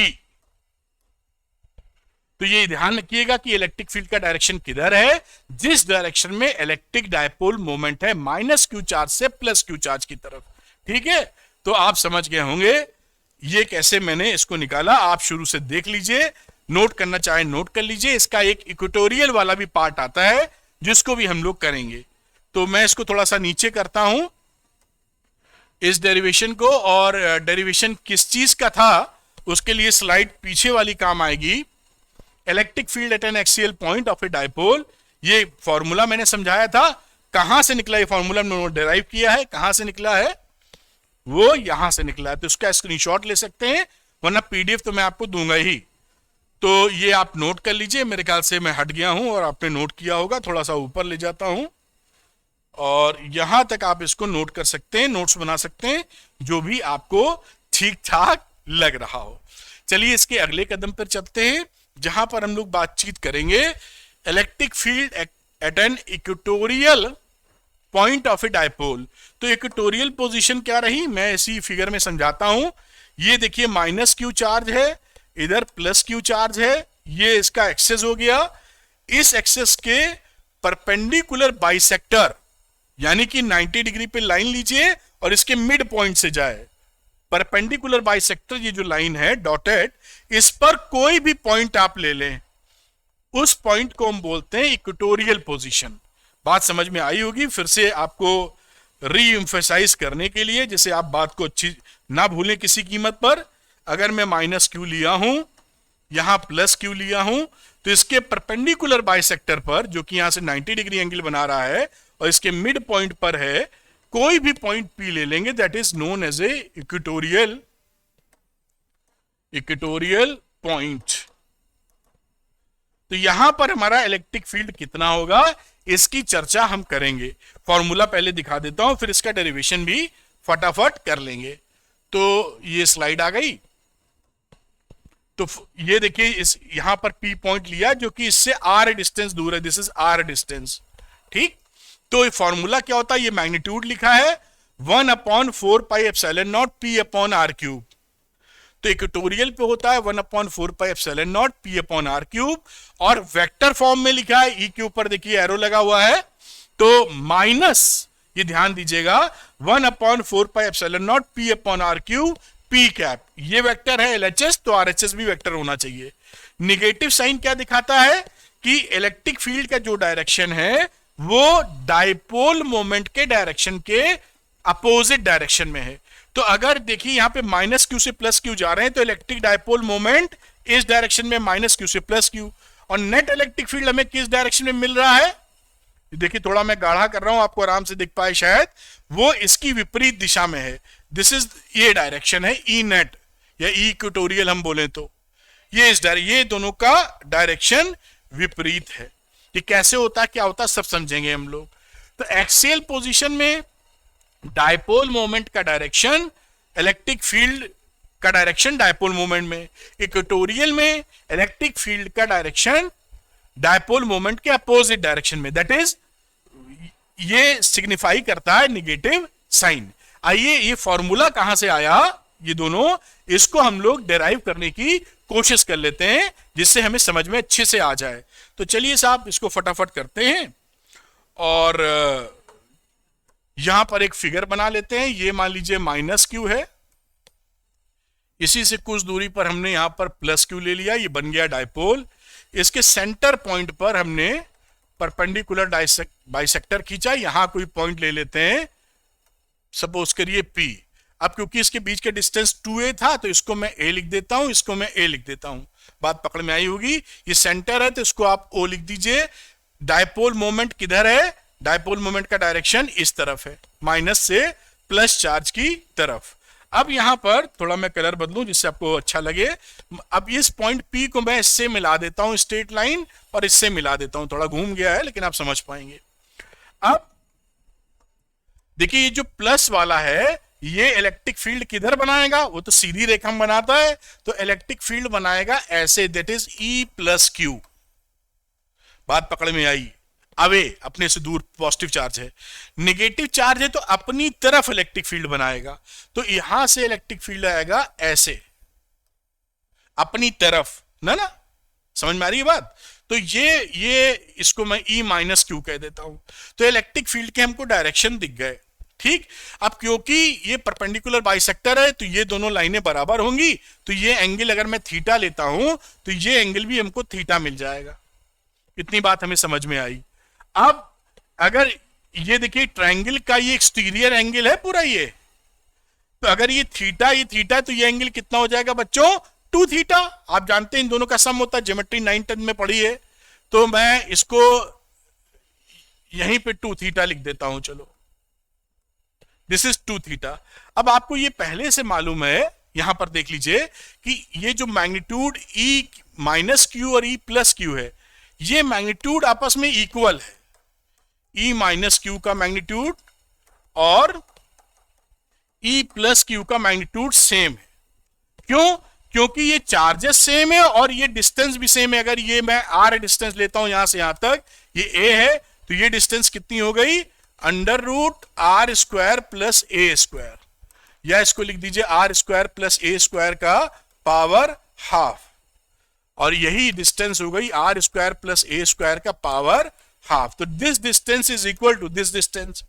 तो ये ध्यान रखिएगा कि इलेक्ट्रिक फील्ड का डायरेक्शन किधर है, जिस डायरेक्शन में इलेक्ट्रिक डायपोल मोमेंट है माइनस क्यू चार्ज से प्लस क्यू चार्ज की तरफ। ठीक है, तो आप समझ गए होंगे ये कैसे मैंने इसको निकाला। आप शुरू से देख लीजिए, नोट करना चाहे नोट कर लीजिए। इसका एक इक्वेटोरियल वाला भी पार्ट आता है जिसको भी हम लोग करेंगे। तो मैं इसको थोड़ा सा नीचे करता हूं इस डेरिवेशन को, और डेरिवेशन किस चीज का था उसके लिए स्लाइड पीछे वाली काम आएगी। Electric field at N axial point of a dipole, ये फॉर्मूला मैंने समझाया था। कहां से निकला ये फॉर्मूला, मैंने डेराइव किया है। कहां से निकला है, वो यहां से निकला है। तो इसका स्क्रीनशॉट ले सकते हैं, वरना पीडीएफ तो मैं आपको दूंगा ही। तो ये आप नोट कर लीजिए। मेरे ख्याल से मैं हट गया हूं और आपने नोट किया होगा। थोड़ा सा ऊपर ले जाता हूं और यहां तक आप इसको नोट कर सकते हैं, नोट्स बना सकते हैं, जो भी आपको ठीक ठाक लग रहा हो। चलिए इसके अगले कदम पर चलते हैं, जहां पर हम लोग बातचीत करेंगे electric field at an equatorial point of a dipole. तो इक्वेटोरियल पोजीशन क्या रही, मैं इसी फिगर में समझाता हूं। ये देखिए माइनस क्यू चार्ज है, इधर प्लस क्यू चार्ज है, ये इसका एक्सेस हो गया। इस एक्सेस के परपेंडिकुलर बाइसेक्टर, यानी कि 90 डिग्री पे लाइन लीजिए और इसके मिड पॉइंट से जाए। परपेंडिकुलर बाइसेक्टर, ये जो लाइन है डॉटेड, इस पर कोई भी पॉइंट आप ले लें, उस पॉइंट को हम बोलते हैं इक्वेटोरियल पोजीशन। बात समझ में आई होगी। फिर से आपको री एम्फसाइज करने के लिए, जैसे आप बात को अच्छी ना भूलें किसी कीमत पर। अगर मैं माइनस क्यू लिया हूं, यहां प्लस क्यू लिया हूं, तो इसके परपेंडिकुलर बाइसेक्टर पर, जो कि यहां से 90 डिग्री एंगल बना रहा है और इसके मिड पॉइंट पर है, कोई भी पॉइंट पी ले लेंगे, that is known as a equatorial point. तो यहां पर हमारा इलेक्ट्रिक फील्ड कितना होगा, इसकी चर्चा हम करेंगे। फॉर्मूला पहले दिखा देता हूं, फिर इसका डेरिवेशन भी फटाफट कर लेंगे। तो ये स्लाइड आ गई। तो ये देखिए, इस यहां पर पी पॉइंट लिया जो कि इससे आर डिस्टेंस दूर है, दिस इज आर डिस्टेंस। ठीक, तो ये फॉर्मूला क्या होता है, ये मैग्नीट्यूड लिखा है 1/4 pi epsilon naught p upon r cube. तो इक्वेटोरियल पे होता है 1/4 pi epsilon naught p upon r cube, और वेक्टर फॉर्म में लिखा है। ई के ऊपर देखिए एरो लगा हुआ है, तो माइनस, ये ध्यान दीजिएगा, 1/4 pi epsilon naught p upon r cube p cap. ये वेक्टर है एलएचएस, तो आरएचएस भी वेक्टर होना चाहिए। निगेटिव साइन क्या दिखाता है कि इलेक्ट्रिक फील्ड का जो डायरेक्शन है वो डायपोल मोमेंट के डायरेक्शन के अपोजिट डायरेक्शन में है। तो अगर देखिए यहां पे माइनस क्यू से प्लस क्यू जा रहे हैं, तो इलेक्ट्रिक डायपोल मोमेंट इस डायरेक्शन में माइनस क्यू से प्लस क्यू, और नेट इलेक्ट्रिक फील्ड हमें किस डायरेक्शन में मिल रहा है, देखिए थोड़ा मैं गाढ़ा कर रहा हूं, आपको आराम से दिख पाए शायद, वो इसकी विपरीत दिशा में है। दिस इज, ये डायरेक्शन है ई नेट या ई इक्वेटोरियल हम बोले तो, ये दोनों का डायरेक्शन विपरीत है। ये कैसे होता है, क्या होता है, सब समझेंगे हम लोग। तो एक्सियल पोजीशन में डायपोल मोमेंट का डायरेक्शन इलेक्ट्रिक फील्ड का डायरेक्शन डायपोल मोमेंट में, इक्वेटोरियल में इलेक्ट्रिक फील्ड का डायरेक्शन डायपोल मोमेंट के अपोजिट डायरेक्शन में, दैट इज, ये सिग्निफाई करता है निगेटिव साइन। आइए ये फॉर्मूला कहां से आया, ये दोनों, इसको हम लोग डेराइव करने की कोशिश कर लेते हैं, जिससे हमें समझ में अच्छे से आ जाए। तो चलिए साहब इसको फटाफट करते हैं, और यहां पर एक फिगर बना लेते हैं। ये मान लीजिए माइनस क्यू है, इसी से कुछ दूरी पर हमने यहां पर प्लस क्यू ले लिया, ये बन गया डायपोल। इसके सेंटर पॉइंट पर हमने परपेंडिकुलर बाइसेक्टर खींचा, यहां कोई पॉइंट ले लेते हैं, सपोज करिए P। अब क्योंकि इसके बीच का डिस्टेंस 2a था, तो इसको मैं a लिख देता हूं, इसको मैं a लिख देता हूं। बात पकड़ में आई होगी। ये सेंटर है तो इसको आप O लिख दीजिए। डायपोल मोमेंट किधर है, डायपोल मोमेंट का डायरेक्शन इस तरफ है, माइनस से प्लस चार्ज की तरफ। अब यहां पर थोड़ा मैं कलर बदलूं जिससे आपको अच्छा लगे। अब इस पॉइंट P को मैं इससे मिला देता हूं, स्ट्रेट लाइन, और इससे मिला देता हूं। थोड़ा घूम गया है लेकिन आप समझ पाएंगे। अब देखिए ये जो प्लस वाला है, ये इलेक्ट्रिक फील्ड किधर बनाएगा, वो तो सीधी रेखा में बनाता है, तो इलेक्ट्रिक फील्ड बनाएगा ऐसे, that is E plus Q. बात पकड़ में आई? अवे, अपने से दूर पॉजिटिव चार्ज है, नेगेटिव चार्ज है तो अपनी तरफ इलेक्ट्रिक फील्ड बनाएगा, तो यहां से इलेक्ट्रिक फील्ड आएगा ऐसे अपनी तरफ, ना समझ में आ रही है बात? तो ये इसको मैं E माइनस क्यू कह देता हूं। तो इलेक्ट्रिक फील्ड के हमको डायरेक्शन दिख गए, ठीक। अब क्योंकि ये परपेंडिकुलर बाइसेक्टर है तो ये दोनों लाइनें बराबर होंगी, तो ये एंगल अगर मैं थीटा लेता हूं तो ये एंगल भी हमको थीटा मिल जाएगा। इतनी बात हमें समझ में आई। अब अगर ये देखिए ट्रायंगल का ये एक्सटीरियर एंगल है पूरा, ये तो अगर ये थीटा तो ये एंगल कितना हो जाएगा बच्चों? 2 थीटा। आप जानते हैं इन दोनों का सम होता है, ज्योमेट्री 9 10 में पढ़ी है, तो मैं इसको यहीं पे 2 थीटा लिख देता हूं। चलो, दिस इज 2 थीटा। अब आपको ये पहले से मालूम है, यहां पर देख लीजिए कि ये जो मैग्नीट्यूड E माइनस क्यू और E प्लस क्यू है, ये मैग्नीट्यूड आपस में इक्वल है। E माइनस क्यू का मैग्नीट्यूड और E प्लस क्यू का मैग्नीट्यूड सेम है। क्यों? क्योंकि ये चार्जेस सेम है और ये डिस्टेंस भी सेम है। अगर ये मैं r डिस्टेंस लेता हूं यहां से यहां तक, ये a है, तो ये डिस्टेंस कितनी हो गई? Under root r square plus a square, या इसको लिख दीजिए r square plus a square का पावर हाफ, और यही डिस्टेंस हो गई r square plus a square का पावर हाफ। तो this distance is equal to this distance.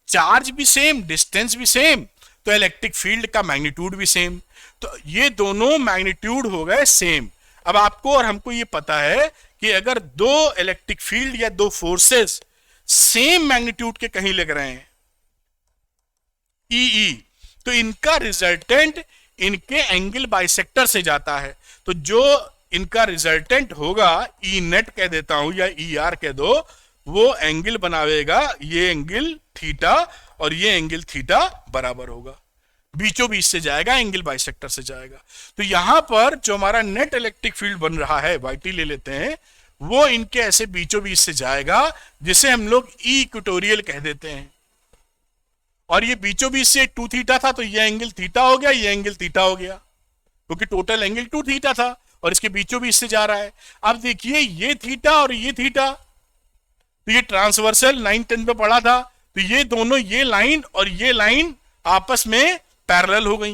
Charge भी सेम, डिस्टेंस भी सेम, तो इलेक्ट्रिक फील्ड का मैग्नीट्यूड भी सेम। तो ये दोनों मैग्नीट्यूड हो गए सेम। अब आपको और हमको ये पता है कि अगर दो इलेक्ट्रिक फील्ड या दो फोर्सेस सेम मैग्नीट्यूड के कहीं लग रहे हैं ई, तो इनका रिजल्टेंट इनके एंगल बाइसेक्टर से जाता है। तो जो इनका रिजल्टेंट होगा, ई नेट कह देता हूं या ई आर कह दो, वो एंगल बनावेगा ये एंगल थीटा, और ये एंगल थीटा बराबर होगा, बीचों बीच से जाएगा, एंगल बाइसेक्टर से जाएगा। तो यहां पर जो हमारा नेट इलेक्ट्रिक फील्ड बन रहा है, वाईटी ले लेते हैं, वो इनके ऐसे बीचों बीच से जाएगा, जिसे हम लोग ई इक्वेटोरियल कह देते हैं। और ये बीचों बीच से 2 थीटा था, तो ये एंगल थीटा हो गया, ये एंगल थीटा हो गया, क्योंकि टोटल एंगल 2 थीटा था और इसके बीचों बीच से जा रहा है। अब देखिए ये थीटा और ये थीटा, तो ये ट्रांसवर्सल 9 10 पे पढ़ा था, तो ये दोनों, ये लाइन और ये लाइन आपस में पैरेलल हो गई।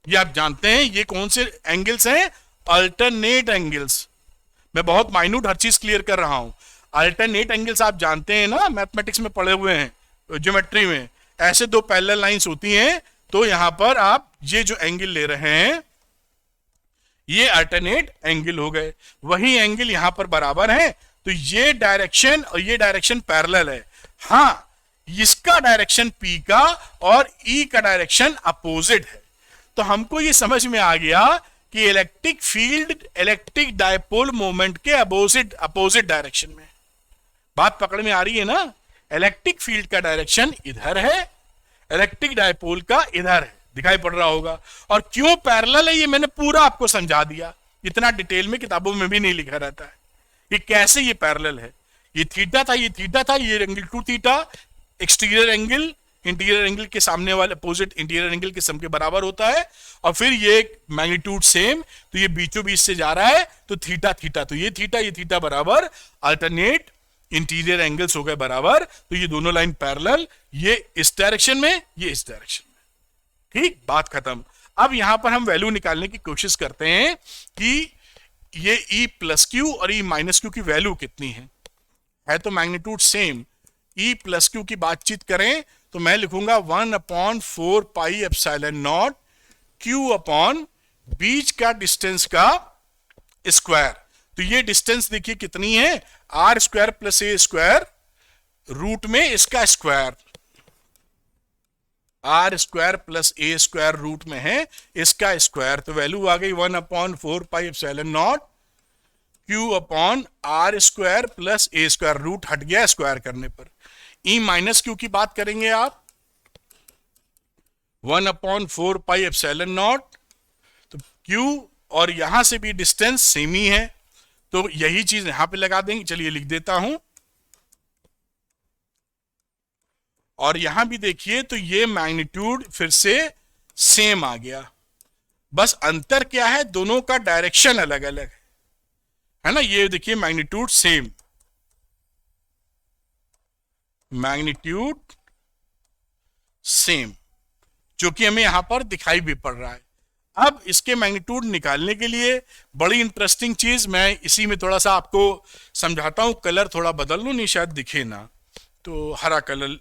ये आप जानते हैं ये कौन से एंगल्स हैं? Alternate angles. मैं बहुत माइन्यूट हर चीज क्लियर कर रहा हूं। अल्टरनेट एंगल्स आप जानते हैं ना, मैथमेटिक्स में पढ़े हुए हैं, ज्योमेट्री में ऐसे दो पैरेलल लाइंस होती हैं, तो यहां पर आप ये जो एंगल ले रहे हैं ये अल्टरनेट एंगल हो गए। वही एंगल यहां पर बराबर है, तो ये डायरेक्शन और ये डायरेक्शन पैरेलल है। हाँ, इसका डायरेक्शन P का और E का डायरेक्शन अपोजिट है। तो हमको ये समझ में आ गया कि electric field electric dipole moment के अपोजिट डायरेक्शन में। बात पकड़ में आ रही है ना? इलेक्ट्रिक फील्ड का डायरेक्शन इधर है, इलेक्ट्रिक डायपोल का इधर है, दिखाई पड़ रहा होगा। और क्यों पैरेलल है ये मैंने पूरा आपको समझा दिया, इतना डिटेल में किताबों में भी नहीं लिखा रहता है ये कैसे ये पैरेलल है। ये थीटा था, ये थीटा था, ये angle 2 theta, exterior angle interior angle के सामने वाले अपोजिट इंटीरियर एंगल के सम के बराबर होता है, और फिर ये मैग्नीट्यूड सेम, तो ये बीचों बीच से जा रहा है, तो थीटा थीटा, तो ये थीटा बराबर अल्टरनेट इंटीरियर एंगल्स हो गए बराबर। तो ये दोनों लाइन पैरेलल, ये इस डायरेक्शन में, ये इस डायरेक्शन में। ठीक, बात खत्म। अब यहां पर हम वैल्यू निकालने की कोशिश करते हैं कि ये E प्लस क्यू और E माइनस क्यू की वैल्यू कितनी है तो magnitude same. E plus q की बातचीत करें तो मैं लिखूंगा 1/4 pi epsilon naught Q upon बीच का डिस्टेंस का स्क्वायर। तो ये डिस्टेंस देखिए कितनी है, r square plus a square, root में इसका square, r square plus a square root में है इसका स्क्वायर। तो वैल्यू आ गई 1/4 pi epsilon naught Q upon r square plus a square, root हट गया स्क्वायर करने पर। E माइनस क्यू की बात करेंगे आप, 1/4 पाई एप्सिलॉन नॉट, तो Q और यहां से भी डिस्टेंस सेम ही है, तो यही चीज यहां पे लगा देंगे। चलिए लिख देता हूं, और यहां भी देखिए तो ये मैग्नीट्यूड फिर से सेम आ गया, बस अंतर क्या है, दोनों का डायरेक्शन अलग अलग है ना। ये देखिए मैग्नीट्यूड सेम, मैग्नीट्यूड सेम, जो कि हमें यहां पर दिखाई भी पड़ रहा है। अब इसके मैग्नीट्यूड निकालने के लिए बड़ी इंटरेस्टिंग चीज मैं इसी में थोड़ा सा आपको समझाता हूं। कलर थोड़ा बदल लूं, नहीं शायद दिखे ना, तो हरा कलर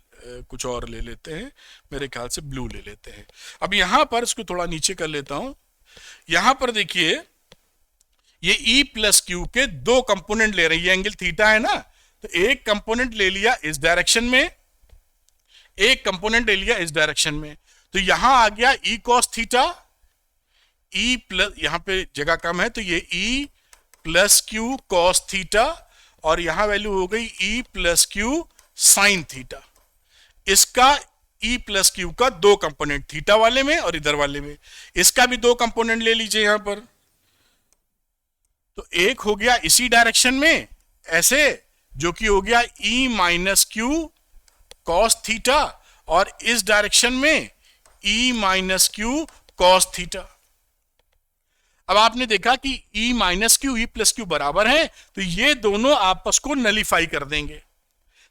कुछ और ले लेते हैं, मेरे ख्याल से ब्लू ले लेते हैं। अब यहां पर इसको थोड़ा नीचे कर लेता हूं। यहां पर देखिए ये E प्लस क्यू के दो कंपोनेंट ले रहे हैं, ये एंगल थीटा है ना, तो एक कंपोनेंट ले लिया इस डायरेक्शन में, एक कंपोनेंट ले लिया इस डायरेक्शन में, तो यहां आ गया E cos theta, E plus, यहां पे जगह कम है तो ये E plus Q cos theta, और यहां वैल्यू हो गई E plus Q sine theta. इसका E प्लस क्यू का दो कंपोनेंट, थीटा वाले में और इधर वाले में, इसका भी दो कंपोनेंट ले लीजिए यहां पर, तो एक हो गया इसी डायरेक्शन में ऐसे, जो कि हो गया E minus Q cos theta, और इस डायरेक्शन में E minus Q cos theta. अब आपने देखा कि E minus Q E plus Q बराबर है, तो ये दोनों आपस को नलीफाई कर देंगे,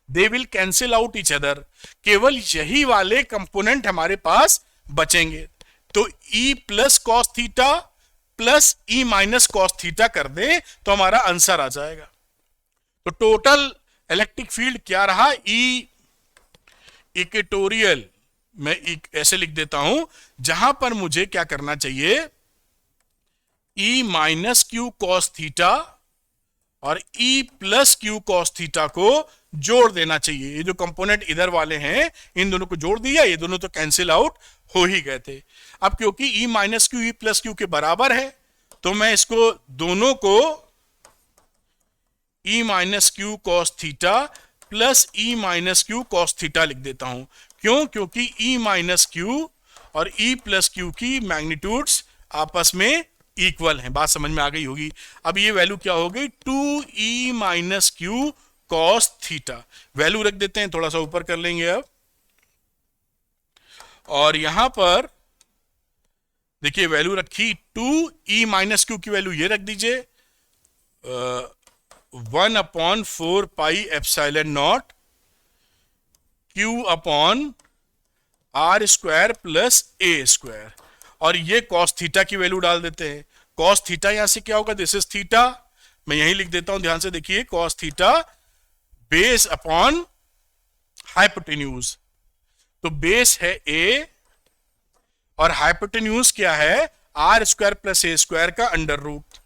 they will cancel out each other, केवल यही वाले कंपोनेंट हमारे पास बचेंगे। तो E plus cos theta plus E minus cos theta कर दे तो हमारा आंसर आ जाएगा। तो टोटल इलेक्ट्रिक फील्ड क्या रहा, E इक्वेटोरियल, मैं ऐसे लिख देता हूं, जहां पर मुझे क्या करना चाहिए, E minus Q cos theta और E plus Q cos theta को जोड़ देना चाहिए। ये जो कंपोनेंट इधर वाले हैं इन दोनों को जोड़ दिया, ये दोनों तो कैंसिल आउट हो ही गए थे। अब क्योंकि E minus Q E plus Q के बराबर है, तो मैं इसको दोनों को E minus Q cos theta plus E minus Q cos theta लिख देता हूं। क्यों? क्योंकि E माइनस क्यू और E प्लस क्यू की मैग्नीट्यूड्स आपस में इक्वल हैं। बात समझ में आ गई होगी। अब ये वैल्यू क्या हो गई, 2E minus Q cos theta, value रख देते हैं, थोड़ा सा ऊपर कर लेंगे अब, और यहां पर देखिए वैल्यू रखी 2E माइनस क्यू की वैल्यू ये रख दीजिए 1/4 pi epsilon naught Q upon r square plus a square, और ये कॉस थीटा की वैल्यू डाल देते हैं। कॉस थीटा यहां से क्या होगा, दिस इज थीटा, मैं यही लिख देता हूं, ध्यान से देखिए, cos theta base upon hypotenuse, तो बेस है ए और हाइपोटेन्यूज क्या है, r square plus a square का अंडर रूट।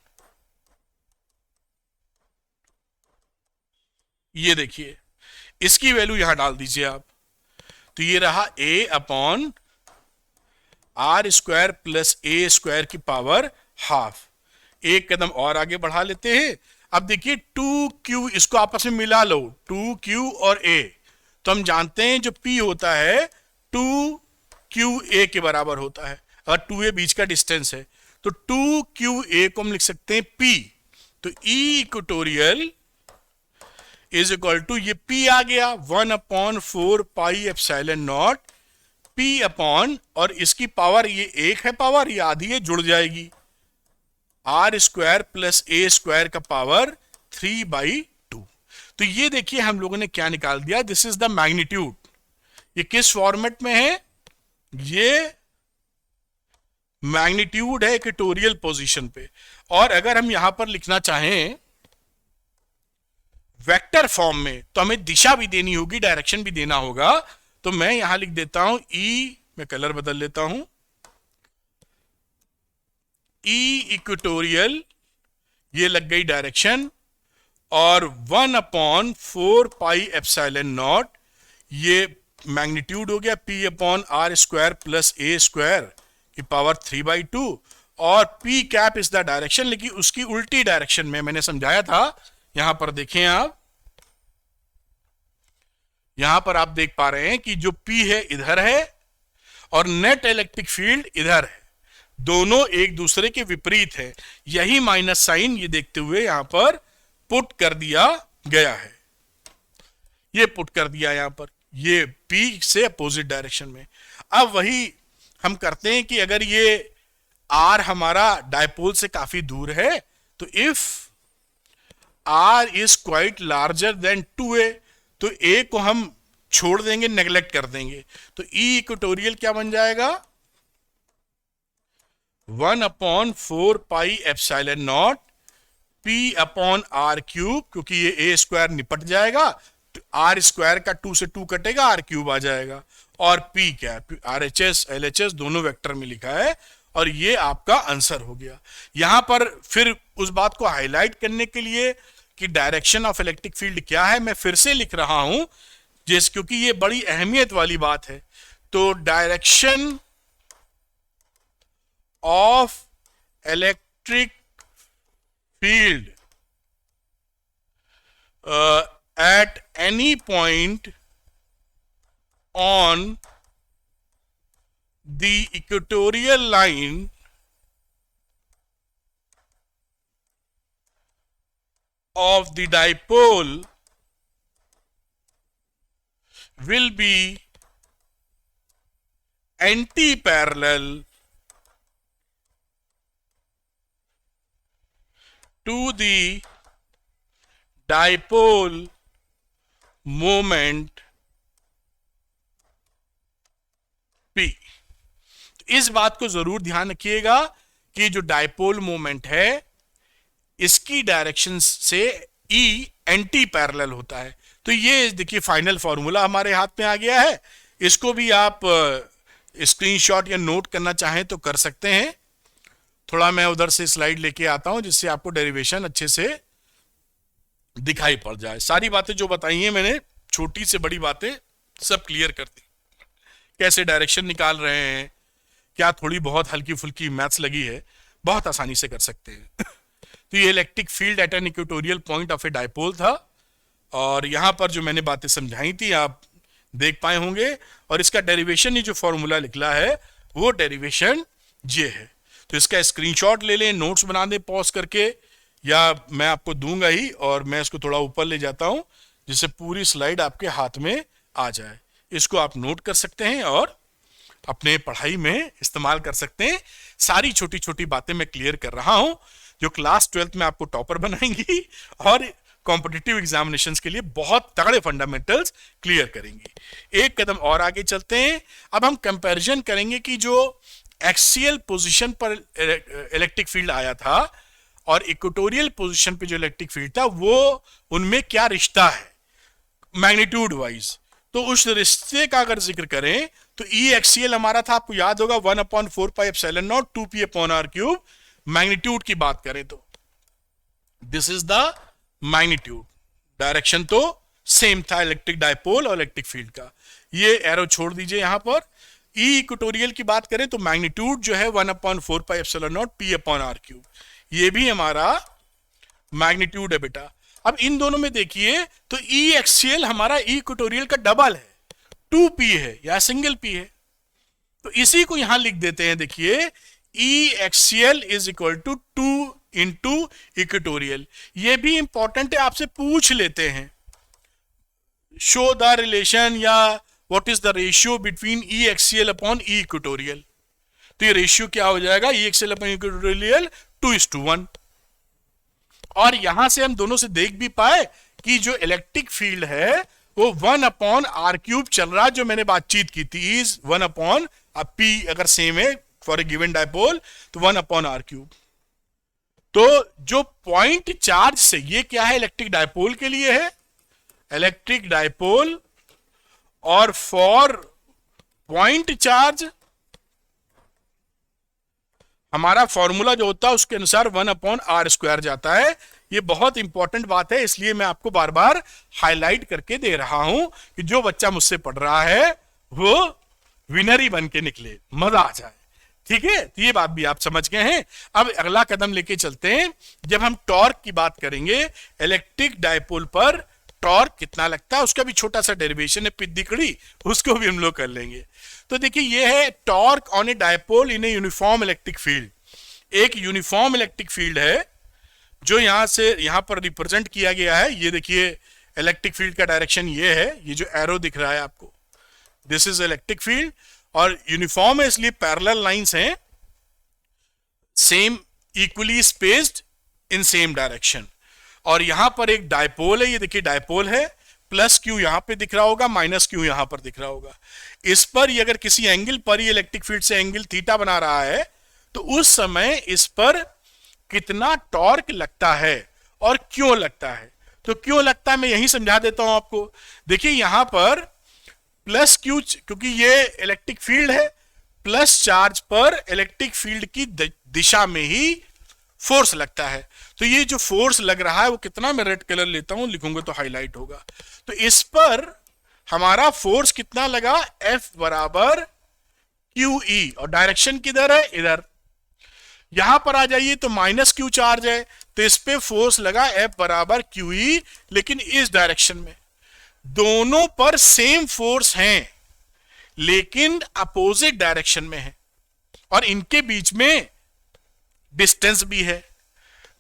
ये देखिए इसकी वैल्यू यहां डाल दीजिए आप, तो ये रहा a upon r square plus a square की पावर हाफ। एक कदम और आगे बढ़ा लेते हैं। अब देखिए 2Q, इसको आपस में मिला लो, 2Q और A, तो हम जानते हैं जो P होता है 2QA के बराबर होता है, अगर 2A बीच का डिस्टेंस है तो 2QA को हम लिख सकते हैं P, तो E equatorial is equal to, ये P आ गया 1/4 pi epsilon naught P upon, और इसकी पावर ये एक है पावर, ये आधी है जुड़ जाएगी, r square plus a square का पावर 3/2। तो ये देखिए हम लोगों ने क्या निकाल दिया, दिस इज द मैग्नीट्यूड। ये किस फॉर्मेट में है, ये मैग्नीट्यूड है इक्वेटोरियल पोजीशन पे। और अगर हम यहां पर लिखना चाहें वेक्टर फॉर्म में, तो हमें दिशा भी देनी होगी, डायरेक्शन भी देना होगा, तो मैं यहां लिख देता हूं E, मैं कलर बदल लेता हूं, E इक्वेटोरियल, ये लग गई डायरेक्शन, और 1/4 पाई एप्सिलॉन नॉट, ये मैग्नीट्यूड हो गया P upon r square plus a square की पावर 3/2, और P cap is the direction, लेकिन उसकी उल्टी डायरेक्शन में मैंने समझाया था। यहां पर देखें आप, यहां पर आप देख पा रहे हैं कि जो P है इधर है और नेट इलेक्ट्रिक फील्ड इधर है, दोनों एक दूसरे के विपरीत है। यही माइनस साइन ये देखते हुए यहां पर पुट कर दिया गया है, ये पुट कर दिया यहां पर, ये P से अपोजिट डायरेक्शन में। अब वही हम करते हैं कि अगर ये R हमारा डायपोल से काफी दूर है, तो if R is quite larger than 2A, तो A को हम छोड़ देंगे, नेग्लेक्ट कर देंगे, तो ई इक्वेटोरियल क्या बन जाएगा, 1/4πε0 पी अपॉन आर क्यूब, क्योंकि ये ए स्क्वायर निपट जाएगा, आर स्क्वायर का 2 से 2 कटेगा, आर क्यूब आ जाएगा, और पी क्या है, R H S L H S दोनों वेक्टर में लिखा है, और ये आपका आंसर हो गया। यहां पर फिर उस बात को हाईलाइट करने के लिए कि डायरेक्शन ऑफ इलेक्ट्रिक फील्ड क्या है, मैं फिर से लिख रहा हूं, क्योंकि ये बड़ी अहमियत वाली बात है। तो direction of electric field at any point on the equatorial line of the dipole will be anti-parallel to the dipole moment P। इस बात को जरूर ध्यान रखिएगा कि जो डायपोल मोमेंट है इसकी डायरेक्शन से E एंटी पैरेलल होता है। तो ये देखिए फाइनल फॉर्मूला हमारे हाथ में आ गया है, इसको भी आप स्क्रीनशॉट या नोट करना चाहें तो कर सकते हैं। थोड़ा मैं उधर से स्लाइड लेके आता हूं जिससे आपको डेरिवेशन अच्छे से दिखाई पड़ जाए। सारी बातें जो बताई हैं मैंने, छोटी से बड़ी बातें सब क्लियर कर दी, कैसे डायरेक्शन निकाल रहे हैं, क्या थोड़ी बहुत हल्की फुल्की मैथ्स लगी है, बहुत आसानी से कर सकते हैं। तो ये electric field at an equatorial point of a dipole था, और यहां पर जो मैंने बातें समझाई थी आप देख पाए होंगे, और इसका डेरिवेशन ये जो फॉर्मूला निकला है वो डेरिवेशन ये है। तो इसका स्क्रीनशॉट ले लें, नोट्स बना दें पॉज करके, या मैं आपको दूंगा ही, और मैं इसको थोड़ा ऊपर ले जाता हूं जिससे पूरी स्लाइड आपके हाथ में आ जाए। इसको आप नोट कर सकते हैं और अपने पढ़ाई में इस्तेमाल कर सकते हैं। सारी छोटी छोटी बातें मैं क्लियर कर रहा हूं जो क्लास 12th में आपको टॉपर बनाएंगी और कॉम्पिटिटिव एग्जामिनेशंस के लिए बहुत तगड़े फंडामेंटल्स क्लियर करेंगी। एक कदम और आगे चलते हैं, अब हम कंपैरिजन करेंगे कि जो एक्सियल पोजीशन पर इलेक्ट्रिक फील्ड आया था और इक्वेटोरियल पोजीशन पे जो इलेक्ट्रिक फील्ड था वो उनमें क्या रिश्ता है मैग्नीट्यूड वाइज। तो उस रिश्ते का अगर जिक्र करें तो ई एक्सियल हमारा था, आपको याद होगा 1/4πε0 2p/r³। मैग्नीट्यूड की बात करें तो this is the magnitude. Direction तो सेम था इलेक्ट्रिक डायपोल और इलेक्ट्रिक फील्ड का। ये एरो छोड़ दीजिए यहां पर। ई इक्वेटोरियल की बात करें तो मैग्नीट्यूड जो है 1/4πε0 p/r³, ये भी हमारा मैग्नीट्यूड है बेटा। अब इन दोनों में देखिए तो ई एक्सियल हमारा ई इक्वेटोरियल का डबल है, 2p है या सिंगल p है, तो इसी को यहां लिख देते हैं। देखिए E axial is equal to 2 into equatorial. ये भी इंपॉर्टेंट है, आपसे पूछ लेते हैं शो द रिलेशन या what is the ratio between E axial upon E equatorial. तो ये रेशियो क्या हो जाएगा, ई एक्सियल अपॉन इक्वेटोरियल 2:1। और यहां से हम दोनों से देख भी पाए कि जो इलेक्ट्रिक फील्ड है वो 1/r³ चल रहा है, जो मैंने बातचीत की थी, इज 1/p अगर सेम है फॉर ए गिवन डायपोल तो 1/r³। तो जो पॉइंट चार्ज से, ये क्या है इलेक्ट्रिक डायपोल के लिए है, इलेक्ट्रिक डायपोल, और फॉर पॉइंट चार्ज हमारा फॉर्मूला जो होता है उसके अनुसार 1/r² जाता है। ये बहुत इंपॉर्टेंट बात है, इसलिए मैं आपको बार बार हाईलाइट करके दे रहा हूं कि जो बच्चा मुझसे पढ़ रहा है वो विनर ही बन के निकले, मजा आ जाए। ठीक है, तो ये बात भी आप समझ गए हैं। अब अगला कदम लेके चलते हैं। जब हम टॉर्क की बात करेंगे, इलेक्ट्रिक डायपोल पर टॉर्क कितना लगता है उसका भी छोटा सा डेरिवेशन है पिद्दिकड़ी, उसको भी हम लोग कर लेंगे। तो देखिए ये है torque on A dipole in A uniform electric field. एक यूनिफॉर्म इलेक्ट्रिक फील्ड है जो यहां से यहां पर रिप्रेजेंट किया गया है। ये देखिए इलेक्ट्रिक फील्ड का डायरेक्शन ये है, ये जो एरो दिख रहा है आपको, दिस इज इलेक्ट्रिक फील्ड, और यूनिफॉर्म है इसलिए पैरेलल लाइंस हैं, same equally spaced in same direction. और यहां पर एक डायपोल है, ये देखिए डायपोल है, प्लस क्यू यहां पे दिख रहा होगा, माइनस क्यू यहां पर दिख रहा होगा। इस पर अगर किसी एंगल पर ये इलेक्ट्रिक फील्ड से एंगल थीटा बना रहा है तो उस समय इस पर कितना टॉर्क लगता है और क्यों लगता है। तो क्यों लगता है मैं यही समझा देता हूं आपको। देखिए यहां पर प्लस क्यू, क्योंकि ये इलेक्ट्रिक फील्ड है, प्लस चार्ज पर इलेक्ट्रिक फील्ड की दिशा में ही फोर्स लगता है। तो ये जो फोर्स लग रहा है वो कितना, मैं रेड कलर लेता हूं, लिखूंगा तो हाईलाइट होगा। तो इस पर हमारा फोर्स कितना लगा, F बराबर QE, और डायरेक्शन किधर है, इधर। यहां पर आ जाइए तो माइनस क्यू चार्ज है, तो इस पे फोर्स लगा F बराबर QE, लेकिन इस डायरेक्शन में। दोनों पर सेम फोर्स हैं लेकिन अपोजिट डायरेक्शन में है, और इनके बीच में डिस्टेंस भी है।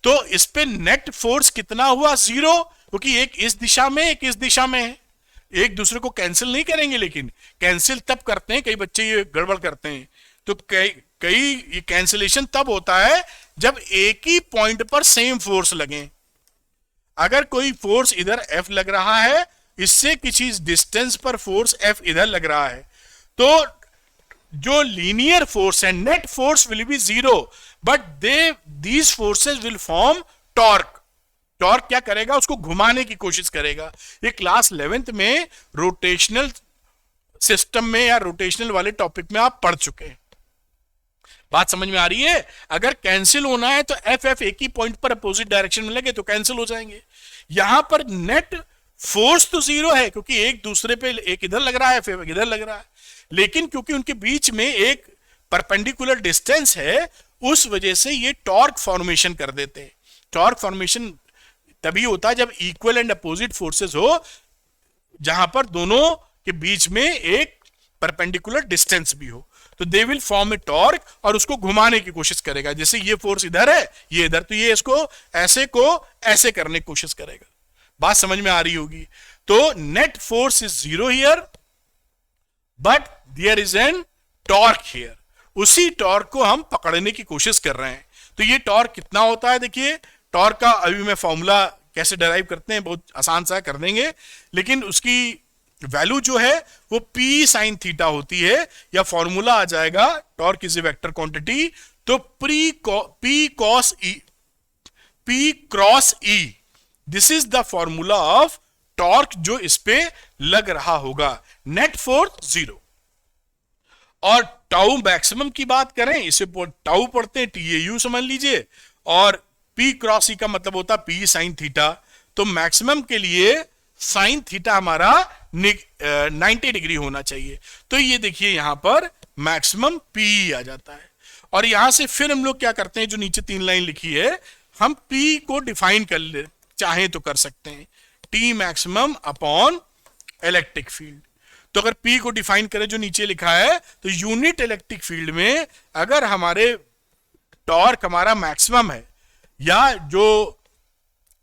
तो इस पे नेट फोर्स कितना हुआ, 0, क्योंकि एक इस दिशा में एक इस दिशा में है। एक दूसरे को कैंसिल नहीं करेंगे, लेकिन कैंसिल तब करते हैं, कई बच्चे ये गड़बड़ करते हैं। तो कई ये कैंसिलेशन तब होता है जब एक ही पॉइंट पर सेम फोर्स लगे। अगर कोई फोर्स इधर F लग रहा है, इससे किसी डिस्टेंस पर फोर्स F इधर लग रहा है, तो जो लीनियर फोर्स है, net force will be 0, but these forces will form torque. Torque क्या करेगा, उसको घुमाने की कोशिश करेगा। ये क्लास 11th में रोटेशनल सिस्टम में या रोटेशनल वाले टॉपिक में आप पढ़ चुके हैं। बात समझ में आ रही है। अगर कैंसिल होना है तो F एक ही पॉइंट पर अपोजिट डायरेक्शन में लगे तो कैंसिल हो जाएंगे। यहां पर नेट फोर्स तो 0 है, क्योंकि एक दूसरे पे, एक इधर लग रहा है फिर इधर लग रहा है, लेकिन क्योंकि उनके बीच में एक परपेंडिकुलर डिस्टेंस है, उस वजह से ये टॉर्क फॉर्मेशन कर देते हैं। टॉर्क फॉर्मेशन तभी होता है जब इक्वल एंड अपोजिट फोर्सेस हो, जहां पर दोनों के बीच में एक परपेंडिकुलर डिस्टेंस भी हो। तो they will form A torque, और उसको घुमाने की कोशिश करेगा। जैसे ये फोर्स इधर है, ये इधर, तो ये इसको ऐसे करने की कोशिश करेगा। बात समझ में आ रही होगी। तो net force is 0 here, but there is an torque here. उसी टॉर्क को हम पकड़ने की कोशिश कर रहे हैं। तो ये टॉर्क कितना होता है, देखिए टॉर्क का अभी मैं फॉर्मूला कैसे डराइव करते हैं, बहुत आसान सा कर देंगे, लेकिन उसकी वैल्यू जो है वो P साइन थीटा होती है, या फॉर्मूला आ जाएगा torque is a vector quantity, तो P cross E, this is the formula of torque जो इस पे लग रहा होगा। Net force 0। और टाउ मैक्सिमम की बात करें, इसे टाउ पढ़ते हैं, TAU समझ लीजिए, और P क्रॉस E का मतलब होता है P साइन थीटा। तो मैक्सिमम के लिए साइन थीटा हमारा 90 डिग्री होना चाहिए। तो ये देखिए यहां पर मैक्सिमम P आ जाता है। और यहां से फिर हम लोग क्या करते हैं, जो नीचे 3 लाइन लिखी है, हम P को डिफाइन कर ले, चाहे तो कर सकते हैं, T maximum upon electric field. तो अगर P को डिफाइन करें जो नीचे लिखा है, तो यूनिट इलेक्ट्रिक फील्ड में अगर हमारे टॉर्क हमारा मैक्सिमम है, या जो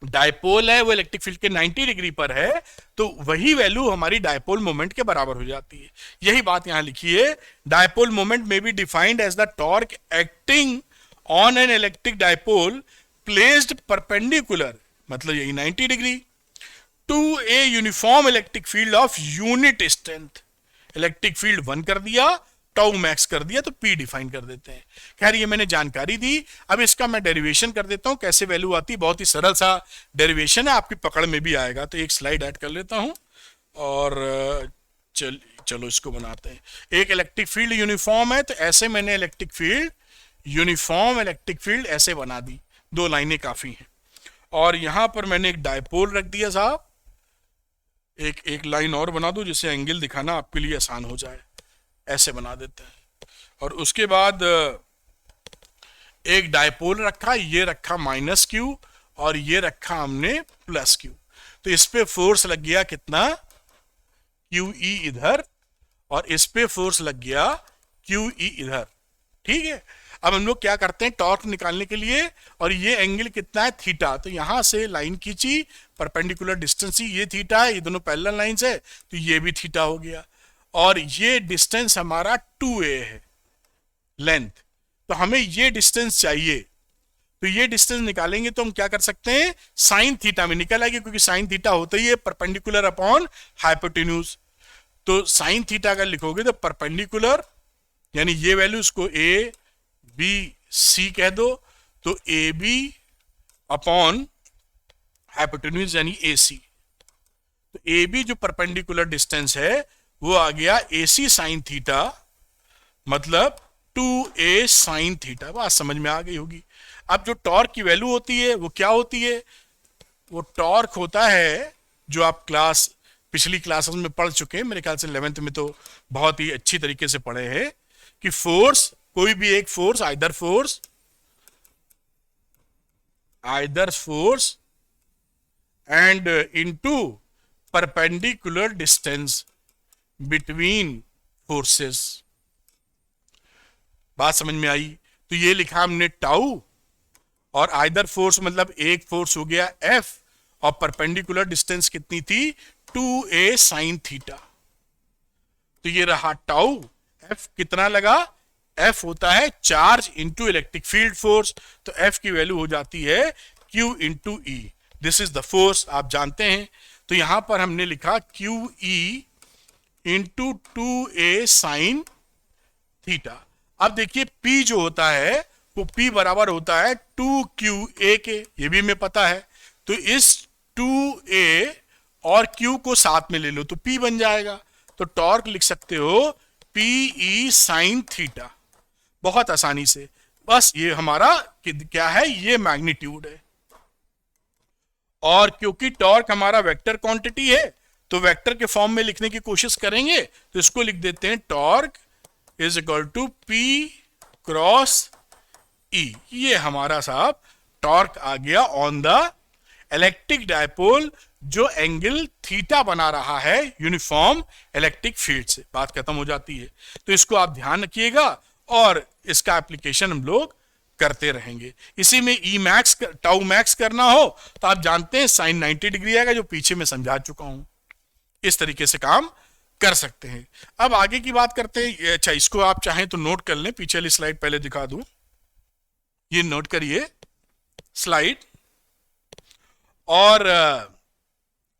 डायपोल है वो इलेक्ट्रिक फील्ड के 90 डिग्री पर है, तो वही वैल्यू हमारी डायपोल मोमेंट के बराबर हो जाती है। यही बात यहां लिखी है, dipole moment may be defined as the torque acting on an electric dipole placed perpendicular, मतलब यही 90 degree, to a uniform electric field of unit strength. Electric field 1 कर दिया, टाउ मैक्स कर दिया, तो P डिफाइन कर देते हैं। खैर ये मैंने जानकारी दी, अब इसका मैं डेरिवेशन कर देता हूं, कैसे वैल्यू आती है। बहुत ही सरल सा डेरिवेशन है, आपकी पकड़ में भी आएगा। तो एक स्लाइड ऐड कर लेता हूं, और चलो इसको बनाते हैं। एक इलेक्ट्रिक फील्ड यूनिफॉर्म है, तो ऐसे मैंने electric field, uniform electric field ऐसे बना दी, 2 लाइनें काफी हैं। और यहां पर मैंने एक डायपोल रख दिया साहब, एक लाइन और बना दो जिससे एंगल दिखाना आपके लिए आसान हो जाए, ऐसे बना देते हैं। और उसके बाद एक डायपोल रखा, ये रखा -Q, और ये रखा हमने +Q। तो इस पे फोर्स लग गया कितना, QE इधर, और इस पे फोर्स लग गया QE इधर। ठीक है, अब हम लोग क्या करते हैं टॉर्क निकालने के लिए, और ये एंगल कितना है, थीटा। तो यहां से लाइन खींची, परपेंडिकुलर डिस्टेंस ही ये थीटा है, ये दोनों पैरेलल लाइंस है, तो ये भी थीटा हो गया। और ये डिस्टेंस हमारा 2a है लेंथ, तो हमें ये डिस्टेंस चाहिए। तो ये डिस्टेंस निकालेंगे तो हम क्या कर सकते हैं, साइन थीटा में निकल आएगी, क्योंकि साइन थीटा होता ही है परपेंडिकुलर अपॉन हाइपोटेन्यूज। तो साइन थीटा अगर लिखोगे तो परपेंडिकुलर, यानी ये वैल्यू इसको ए बी सी कह दो, तो ए बी अपॉन हाइपोटेन्यूज यानी ए सी। तो ए बी जो परपेंडिकुलर डिस्टेंस है वो आ गया ए सी साइन थीटा, मतलब 2a साइन थीटा। बात समझ में आ गई होगी। अब जो टॉर्क की वैल्यू होती है वो क्या होती है, वो टॉर्क होता है जो आप पिछली क्लासेस में पढ़ चुके हैं, मेरे ख्याल से 11th में तो बहुत ही अच्छी तरीके से पढ़े हैं कि फोर्स, कोई भी एक force, either force and into perpendicular distance between forces. बात समझ में आई। तो ये लिखा हमने टाउ, और आइदर फोर्स मतलब एक फोर्स हो गया एफ, और परपेंडिकुलर डिस्टेंस कितनी थी, 2a साइन थीटा। तो ये रहा टाउ। एफ कितना लगा, एफ होता है charge into electric field force, तो एफ की वैल्यू हो जाती है Q into E. This is the force, आप जानते हैं। तो यहां पर हमने लिखा QE into 2a sine theta. अब देखिए P जो होता है वो P बराबर होता है 2QA के, ये भी हमें पता है। तो इस 2A और Q को साथ में ले लो तो P बन जाएगा। तो टॉर्क लिख सकते हो PE साइन थीटा, बहुत आसानी से। बस ये हमारा क्या है, ये मैग्नीट्यूड है। और क्योंकि टॉर्क हमारा वेक्टर क्वांटिटी है तो वेक्टर के फॉर्म में लिखने की कोशिश करेंगे, तो इसको लिख देते हैं torque is equal to P cross E। ये हमारा साहब टॉर्क आ गया ऑन द इलेक्ट्रिक डायपोल जो एंगल थीटा बना रहा है यूनिफॉर्म इलेक्ट्रिक फील्ड से। बात खत्म हो जाती है। तो इसको आप ध्यान रखिएगा और इसका एप्लीकेशन हम लोग करते रहेंगे। इसी में ई मैक्स टाउ मैक्स करना हो तो आप जानते हैं साइन 90 डिग्री आएगा, जो पीछे मैं समझा चुका हूं। इस तरीके से काम कर सकते हैं। अब आगे की बात करते हैं। अच्छा, इसको आप चाहें तो नोट कर लें, पीछे वाली स्लाइड पहले दिखा दूं, ये नोट करिए स्लाइड। और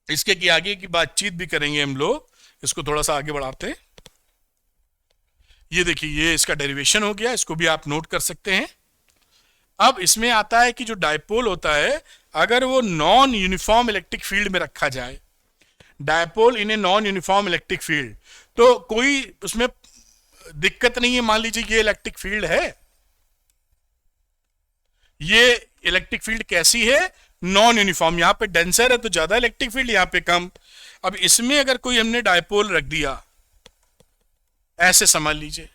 इसके की आगे की बातचीत भी करेंगे हम लोग। इसको थोड़ा सा आगे बढ़ाते हैं। ये देखिए, ये इसका डेरिवेशन हो गया, इसको भी आप नोट कर सकते हैं। अब इसमें आता है कि जो डायपोल होता है, अगर वो नॉन यूनिफॉर्म इलेक्ट्रिक फील्ड में रखा जाए, dipole in a non uniform electric field, तो कोई उसमें दिक्कत नहीं है। मान लीजिए ये इलेक्ट्रिक फील्ड है, ये इलेक्ट्रिक फील्ड कैसी है, नॉन यूनिफॉर्म। यहां पे डेंसर है तो ज्यादा इलेक्ट्रिक फील्ड, यहां पे कम। अब इसमें अगर कोई हमने डायपोल रख दिया, ऐसे समझ लीजिए,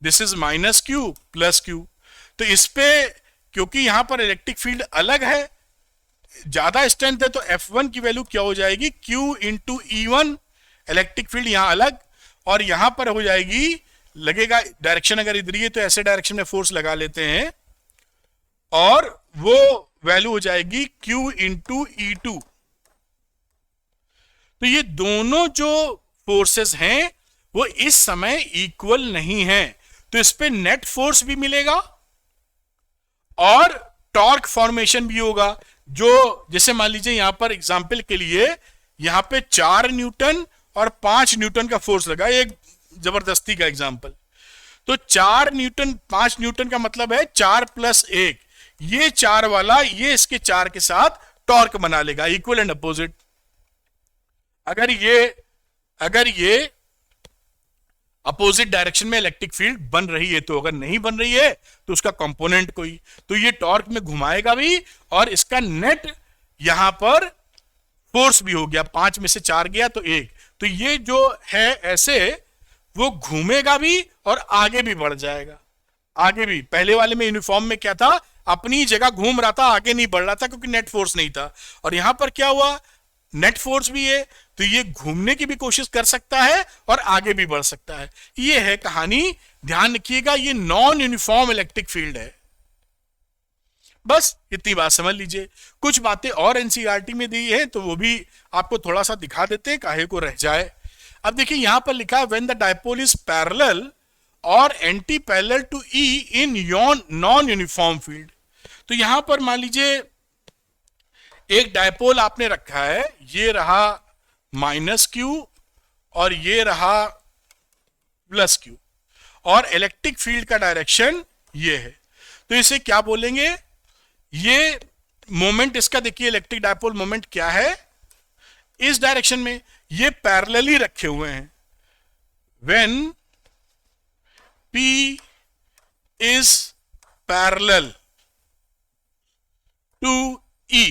this is minus Q plus Q, तो इस पे क्योंकि यहां पर इलेक्ट्रिक फील्ड अलग है, ज्यादा स्ट्रेंथ है, तो F1 की वैल्यू क्या हो जाएगी, Q into E1। Electric field यहां अलग, और यहां पर हो जाएगी, लगेगा डायरेक्शन अगर इधर ही है तो ऐसे डायरेक्शन में फोर्स लगा लेते हैं, और वो वैल्यू हो जाएगी Q इंटू E2। तो ये दोनों जो फोर्सेस हैं वो इस समय इक्वल नहीं है, तो इस पे नेट फोर्स भी मिलेगा और टॉर्क फॉर्मेशन भी होगा। जो जैसे मान लीजिए यहां पर एग्जांपल के लिए यहां पे 4 न्यूटन और 5 न्यूटन का फोर्स लगा, एक जबरदस्ती का एग्जांपल। तो 4 न्यूटन 5 न्यूटन का मतलब है 4 प्लस 1, ये 4 वाला ये इसके 4 के साथ टॉर्क बना लेगा, इक्वल एंड अपोजिट। अगर ये अपोजिट डायरेक्शन में इलेक्ट्रिक फील्ड बन रही है, तो अगर नहीं बन रही है तो उसका कंपोनेंट कोई, तो ये टॉर्क में घुमाएगा भी, और इसका नेट यहां पर फोर्स भी हो गया, 5 में से 4 गया तो 1, तो ये जो है ऐसे वो घूमेगा भी और आगे भी बढ़ जाएगा। आगे भी, पहले वाले में यूनिफॉर्म में क्या था, अपनी जगह घूम रहा था, आगे नहीं बढ़ रहा था क्योंकि नेट फोर्स नहीं था। और यहां पर क्या हुआ, नेट फोर्स भी है, तो ये घूमने की भी कोशिश कर सकता है और आगे भी बढ़ सकता है। ये है कहानी, ध्यान रखिएगा, ये नॉन यूनिफॉर्म इलेक्ट्रिक फील्ड है। बस इतनी बात समझ लीजिए। कुछ बातें और एनसीईआरटी में दी है तो वो भी आपको थोड़ा सा दिखा देते हैं, काहे को रह जाए। अब देखिए यहां पर लिखा है when the dipole is parallel और anti parallel to E in non uniform field. तो यहां पर मान लीजिए एक डायपोल आपने रखा है, ये रहा -q और ये रहा +q, और इलेक्ट्रिक फील्ड का डायरेक्शन ये है। तो इसे क्या बोलेंगे, ये मोमेंट इसका देखिए, इलेक्ट्रिक डायपोल मोमेंट क्या है, इस डायरेक्शन में ये पैरेलली रखे हुए हैं। When P is parallel to E,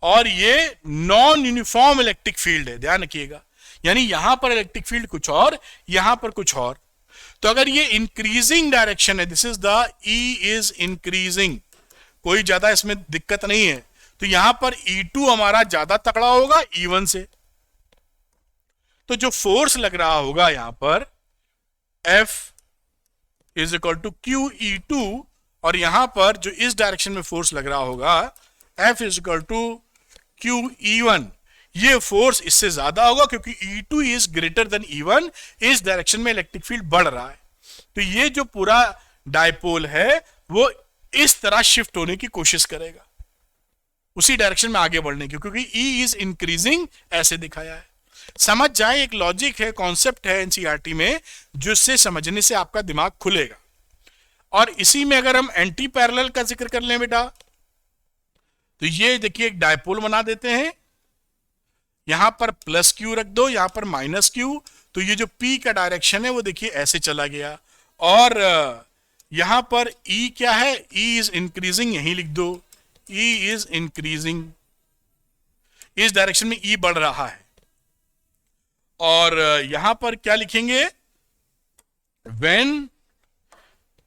और ये नॉन यूनिफॉर्म इलेक्ट्रिक फील्ड है, ध्यान रखिएगा, यानी यहां पर इलेक्ट्रिक फील्ड कुछ और, यहां पर कुछ और। तो अगर ये इंक्रीजिंग डायरेक्शन है, this is the E is increasing, कोई ज्यादा इसमें दिक्कत नहीं है, तो यहां पर E2 हमारा ज्यादा तगड़ा होगा E1 से। तो जो फोर्स लग रहा होगा यहां पर F is equal to QE2, और यहां पर जो इस डायरेक्शन में फोर्स लग रहा होगा F is equal to QE1, ये फोर्स इससे ज्यादा होगा क्योंकि E2 is greater than E1, इस डायरेक्शन में इलेक्ट्रिक फील्ड बढ़ रहा है। तो ये जो पूरा डायपोल है वो इस तरह शिफ्ट होने की कोशिश करेगा, उसी डायरेक्शन में आगे बढ़ने की, क्योंकि E इज इंक्रीजिंग, ऐसे दिखाया है। समझ जाए, एक लॉजिक है, कॉन्सेप्ट है एनसीईआरटी में, जिससे समझने से आपका दिमाग खुलेगा। और इसी में अगर हम एंटी पैरेलल का जिक्र कर लें बेटा, तो ये देखिए एक डायपोल बना देते हैं, यहां पर +q रख दो, यहां पर -q, तो ये जो P का डायरेक्शन है वो देखिए ऐसे चला गया, और यहां पर E क्या है, E इज इंक्रीजिंग, यहीं लिख दो, E इज इंक्रीजिंग, इस डायरेक्शन में E बढ़ रहा है। और यहां पर क्या लिखेंगे, when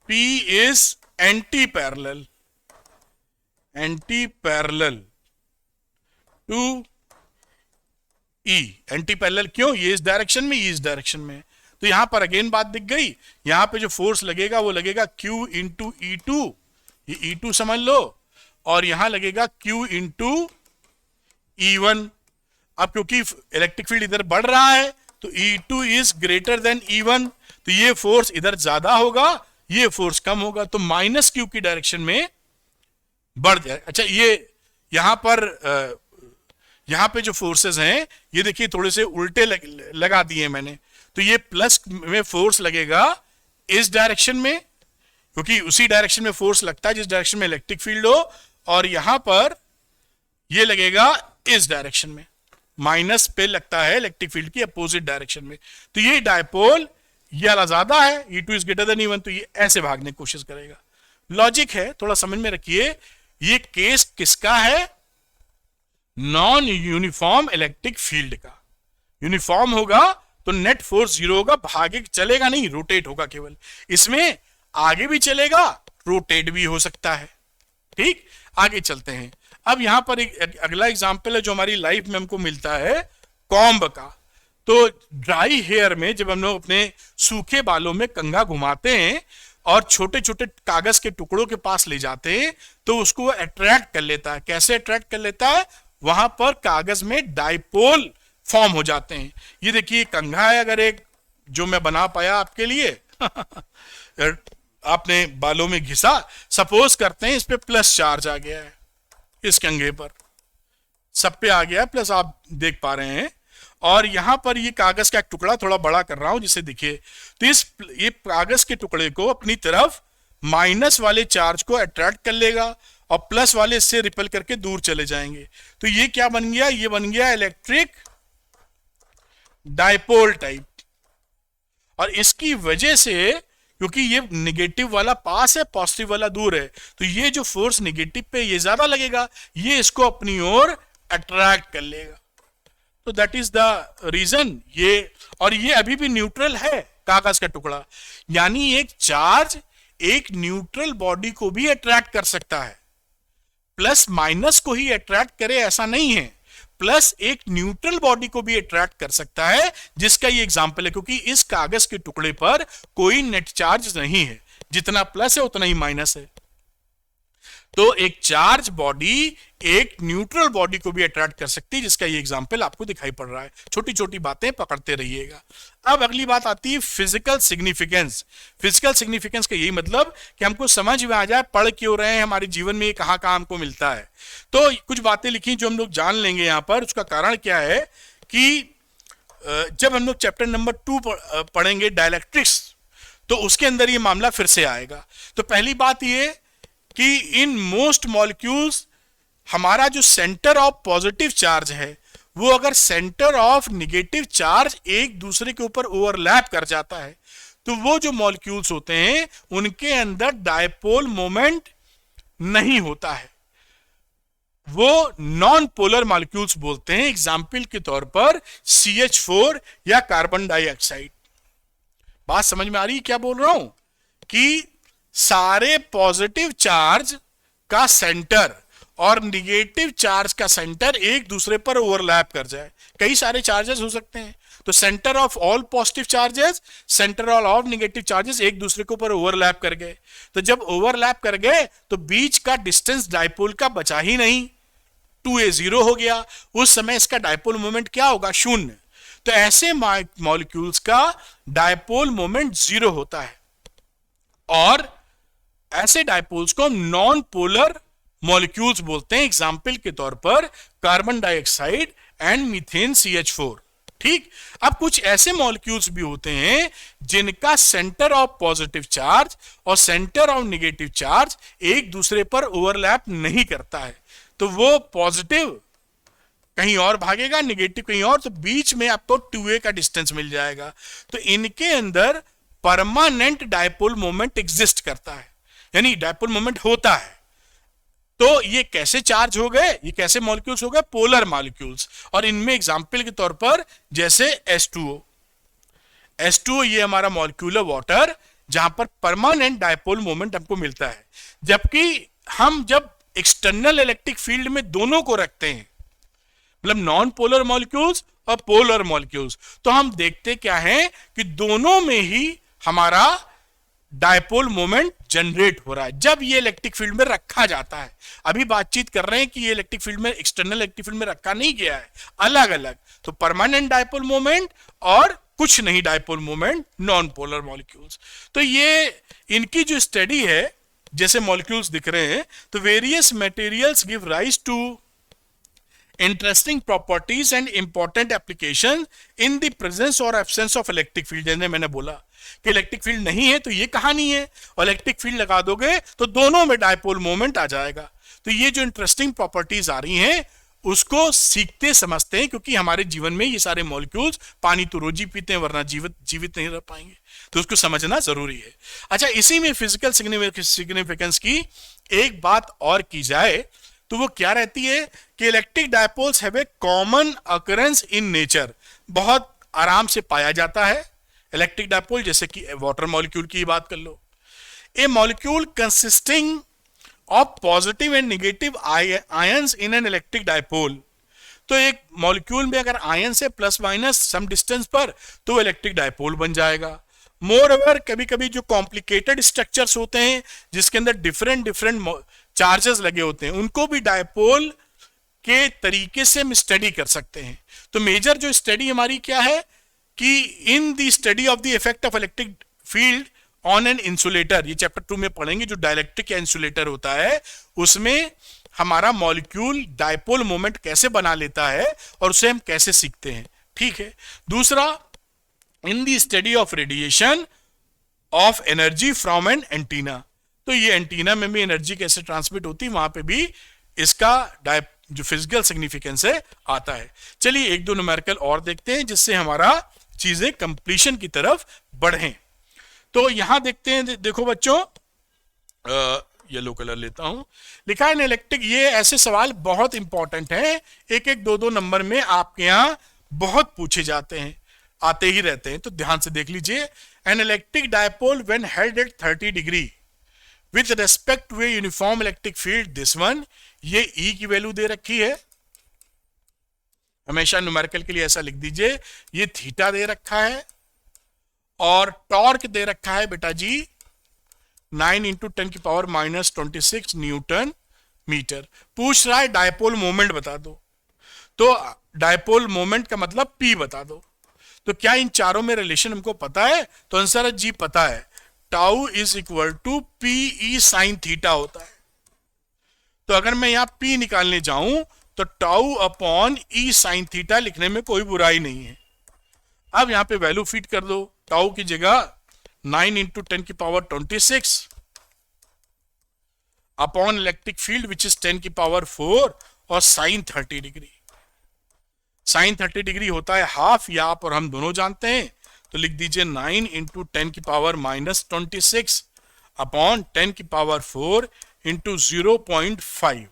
P is anti parallel to E, anti parallel क्यों, ये इस डायरेक्शन में, ये इस डायरेक्शन में। तो यहां पर अगेन बात दिख गई, यहां पे जो फोर्स लगेगा वो लगेगा Q इंटू E2, ये E2 समझ लो, और यहां लगेगा Q इंटू E1। अब क्योंकि इलेक्ट्रिक फील्ड इधर बढ़ रहा है तो E2 is greater than E1, तो ये फोर्स इधर ज्यादा होगा, ये फोर्स कम होगा, तो -q की डायरेक्शन में बढ़ जाए। अच्छा, ये यहां पर यहां पे जो फोर्सेस हैं ये देखिए थोड़े से उल्टे लगा दिए मैंने, तो ये प्लस में फोर्स लगेगा इस डायरेक्शन में, क्योंकि उसी डायरेक्शन में फोर्स लगता है जिस डायरेक्शन में इलेक्ट्रिक फील्ड हो, और यहां पर ये लगेगा इस डायरेक्शन में, माइनस पे लगता है इलेक्ट्रिक फील्ड की अपोजिट डायरेक्शन में। तो ये डायपोल ये वाला ज्यादा है, E2 is greater than E1, तो ये ऐसे भागने की कोशिश करेगा। लॉजिक है, थोड़ा समझ में रखिए, ये केस किसका है, नॉन यूनिफॉर्म इलेक्ट्रिक फील्ड का। यूनिफॉर्म होगा तो नेट फोर्स 0 होगा, भागे चलेगा नहीं, रोटेट होगा केवल। इसमें आगे भी चलेगा, रोटेट भी हो सकता है। ठीक, आगे चलते हैं। अब यहां पर एक अगला एग्जांपल है जो हमारी लाइफ में हमको मिलता है, कॉम्ब का। तो ड्राई हेयर में जब हम लोग अपने सूखे बालों में कंघा घुमाते हैं और छोटे छोटे कागज के टुकड़ों के पास ले जाते हैं तो उसको अट्रैक्ट कर लेता है। कैसे अट्रैक्ट कर लेता है, वहां पर कागज में डायपोल फॉर्म हो जाते हैं। ये देखिए कंघा है, अगर एक जो मैं बना पाया आपके लिए आपने बालों में घिसा, सपोज करते हैं इस पे प्लस चार्ज आ गया है, इस कंघे पर सब पे आ गया है प्लस, आप देख पा रहे हैं। और यहां पर ये कागज का एक टुकड़ा थोड़ा बड़ा कर रहा हूं जिसे दिखे, तो ये कागज के टुकड़े को अपनी तरफ माइनस वाले चार्ज को अट्रैक्ट कर लेगा और प्लस वाले इससे रिपेल करके दूर चले जाएंगे। तो ये क्या बन गया, ये बन गया इलेक्ट्रिक डायपोल टाइप। और इसकी वजह से, क्योंकि ये निगेटिव वाला पास है, पॉजिटिव वाला दूर है, तो ये जो फोर्स निगेटिव पे ये ज्यादा लगेगा, ये इसको अपनी ओर अट्रैक्ट कर लेगा। तो दैट इज द रीजन। ये और ये अभी भी न्यूट्रल है कागज का टुकड़ा, यानी एक चार्ज एक न्यूट्रल बॉडी को भी अट्रैक्ट कर सकता है। प्लस माइनस को ही अट्रैक्ट करे ऐसा नहीं है, प्लस एक न्यूट्रल बॉडी को भी अट्रैक्ट कर सकता है, जिसका ये एग्जांपल है। क्योंकि इस कागज के टुकड़े पर कोई नेट चार्ज नहीं है, जितना प्लस है उतना ही माइनस है। तो एक चार्ज बॉडी एक न्यूट्रल बॉडी को भी अट्रैक्ट कर सकती है, जिसका ये एग्जांपल आपको दिखाई पड़ रहा है। छोटी छोटी बातें पकड़ते रहिएगा। अब अगली बात आती है फिजिकल सिग्निफिकेंस। फिजिकल सिग्निफिकेंस का यही मतलब कि हमको समझ में आ जाए पढ़ क्यों रहे हैं, हमारे जीवन में ये कहाँ कहाँ हमको मिलता है। तो कुछ बातें लिखी जो हम लोग जान लेंगे यहाँ पर। उसका कारण क्या है कि जब हम लोग चैप्टर नंबर 2 पढ़ेंगे डायलैक्ट्रिक्स, तो उसके अंदर ये मामला फिर से आएगा। तो पहली बात ये कि इन मोस्ट मॉलिक्यूल्स हमारा जो सेंटर ऑफ पॉजिटिव चार्ज है वो अगर सेंटर ऑफ निगेटिव चार्ज एक दूसरे के ऊपर ओवरलैप कर जाता है, तो वो जो मॉलिक्यूल्स होते हैं उनके अंदर डायपोल मोमेंट नहीं होता है, वो नॉन पोलर मॉलिक्यूल्स बोलते हैं। एग्जाम्पल के तौर पर CH4 या कार्बन डाइऑक्साइड। बात समझ में आ रही है क्या बोल रहा हूं? कि सारे पॉजिटिव चार्ज का सेंटर और निगेटिव चार्ज का सेंटर एक दूसरे पर ओवरलैप कर जाए। कई सारे चार्जेस हो सकते हैं, तो centre of all positive charges, centre of all negative charges एक दूसरे के ऊपर ओवरलैप कर गए। तो जब ओवरलैप कर गए तो बीच का डिस्टेंस डायपोल का बचा ही नहीं, 2a 0 हो गया। उस समय इसका डायपोल मोमेंट क्या होगा? 0। तो ऐसे मॉलिक्यूल्स का डायपोल मोमेंट 0 होता है, और ऐसे डायपोल्स को हम नॉन पोलर मॉलिक्यूल्स बोलते हैं। एग्जाम्पल के तौर पर carbon dioxide and methane CH4। ठीक। अब कुछ ऐसे मॉलिक्यूल्स भी होते हैं जिनका सेंटर ऑफ पॉजिटिव चार्ज और सेंटर ऑफ निगेटिव चार्ज एक दूसरे पर ओवरलैप नहीं करता है, तो वो पॉजिटिव कहीं और भागेगा, निगेटिव कहीं और, तो बीच में आपको 2a का डिस्टेंस मिल जाएगा। तो इनके अंदर परमानेंट डायपोल मोमेंट एग्जिस्ट करता है, यानी डायपोल मोमेंट होता है। तो ये कैसे चार्ज हो गए, ये कैसे मॉलिक्यूल्स हो गए? Polar molecules. और इनमें एग्जांपल के तौर पर जैसे H2O ये हमारा मॉलिक्यूल है वाटर, जहां पर परमानेंट डायपोल मोमेंट हमको मिलता है। जबकि हम जब एक्सटर्नल इलेक्ट्रिक फील्ड में दोनों को रखते हैं, मतलब नॉन पोलर मॉलिक्यूल्स और पोलर मॉलिक्यूल्स, तो हम देखते क्या है कि दोनों में ही हमारा डायपोल मोमेंट जनरेट हो रहा है जब ये इलेक्ट्रिक फील्ड में रखा जाता है। अभी बातचीत कर रहे हैं कि ये इलेक्ट्रिक फील्ड में, एक्सटर्नल इलेक्ट्रिक फील्ड में रखा नहीं गया है, अलग अलग। तो परमानेंट डायपोल मोमेंट और कुछ नहीं dipole moment, non polar molecules. तो ये इनकी जो स्टडी है, जैसे मॉलिक्यूल्स दिख रहे हैं, तो various materials give rise to interesting properties and important application in the presence और एब्सेंस ऑफ इलेक्ट्रिक फील्ड। जैसे मैंने बोला कि इलेक्ट्रिक फील्ड नहीं है तो ये कहानी है, और इलेक्ट्रिक फील्ड लगा दोगे तो दोनों में डायपोल मोमेंट आ जाएगा। तो ये जो इंटरेस्टिंग प्रॉपर्टीज आ रही हैं उसको सीखते समझते हैं, क्योंकि हमारे जीवन में ये सारे मॉलिक्यूल्स, पानी तो रोज ही पीते हैं वरना जीवित नहीं रह पाएंगे, तो उसको समझना जरूरी है। अच्छा, इसी में फिजिकल सिग्निफिकेंस की एक बात और की जाए तो वो क्या रहती है कि electric dipoles have a common occurrence in nature. बहुत आराम से पाया जाता है इलेक्ट्रिक डायपोल, जैसे कि वाटर मॉलिक्यूल की बात कर लो। A molecule consisting of positive and negative ions in an electric dipole. तो एक मॉलिक्यूल में अगर आयन से प्लस माइनस सम डिस्टेंस पर, तो इलेक्ट्रिक डायपोल बन जाएगा। मोर ओवर कभी कभी जो कॉम्प्लिकेटेड स्ट्रक्चर्स होते हैं जिसके अंदर डिफरेंट चार्जेस लगे होते हैं, उनको भी डायपोल के तरीके से हम स्टडी कर सकते हैं। तो मेजर जो स्टडी हमारी क्या है कि इन the study of the effect of electric field on an insulator, ये चैप्टर 2 में पढ़ेंगे, जो डाइलेक्ट्रिक या इंसुलेटर होता है उसमें हमारा मॉलिक्यूल डायपोल मोमेंट कैसे बना लेता है और उसे हम कैसे सीखते हैं। ठीक है। दूसरा, in the study of radiation of energy from an antenna. तो ये एंटीना में भी एनर्जी कैसे ट्रांसमिट होती है, वहां पे भी इसका जो फिजिकल सिग्निफिकेंस है आता है। चलिए एक दो न्यूमेरिकल और देखते हैं जिससे हमारा चीजें कंप्लीशन की तरफ बढ़े। तो यहां देखते हैं, देखो बच्चों, येलो कलर लेता हूं, लिखा है इलेक्ट्रिक। ये ऐसे सवाल बहुत इंपॉर्टेंट हैं, एक एक दो नंबर में आपके यहां बहुत पूछे जाते हैं, आते ही रहते हैं, तो ध्यान से देख लीजिए। An electric dipole when held at 30 degree with respect to a uniform electric field, this one, ये ई की वैल्यू दे रखी है, हमेशा न्यूमेरिकल के लिए ऐसा लिख दीजिए। ये थीटा दे रखा है और टॉर्क दे रखा है बेटा जी 9 × 10⁻⁻26 न्यूटन मीटर। पूछ रहा है डायपोल मोमेंट बता दो, तो डायपोल मोमेंट का मतलब P बता दो। तो क्या इन चारों में रिलेशन हमको पता है? तो आंसर है जी पता है, tau is equal to p E sine theta होता है। तो अगर मैं यहां P निकालने जाऊं तो टाउ अपॉन ई साइन थीटा लिखने में कोई बुराई नहीं है। अब यहां पे वैल्यू फिट कर दो, टाउ की जगह 9 into 10⁻26 upon electric field which is 10⁴ और साइन 30 डिग्री। साइन 30 डिग्री होता है हाफ, या आप और हम दोनों जानते हैं, तो लिख दीजिए 9 into 10⁻26 upon 10⁴ into 0.5।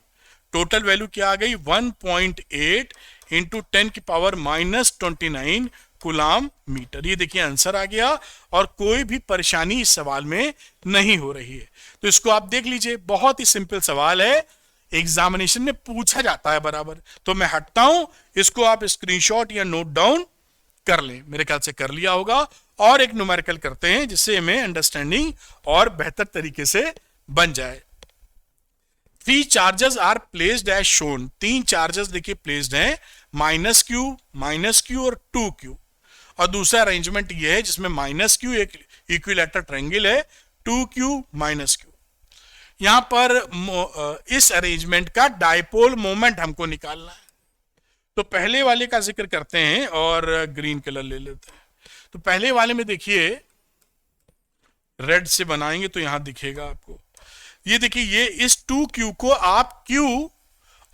Total value क्या आ गई? 1.8 इंटू 10⁻29 कूलाम मीटर। ये देखिए आंसर आ गया, और कोई भी परेशानी इस सवाल में नहीं हो रही है। तो इसको आप देख लीजिए, बहुत ही सिंपल सवाल है, एग्जामिनेशन में पूछा जाता है बराबर। तो मैं हटता हूं, इसको आप स्क्रीनशॉट या नोट डाउन कर लें, मेरे ख्याल से कर लिया होगा। और एक न्यूमेरिकल करते हैं जिससे हमें अंडरस्टैंडिंग और बेहतर तरीके से बन जाए। 3 charges are placed as shown. 3 charges देखिए प्लेस्ड हैं, -q और 2q। और दूसरा अरेंजमेंट ये है जिसमें -q एक इक्विलैटरल ट्रायंगल है, 2q -q। यहां पर इस अरेंजमेंट का डायपोल मोमेंट हमको निकालना है। तो पहले वाले का जिक्र करते हैं और ग्रीन कलर ले लेते हैं। तो पहले वाले में देखिए, रेड से बनाएंगे तो यहां दिखेगा आपको। ये देखिए, ये इस 2q को आप q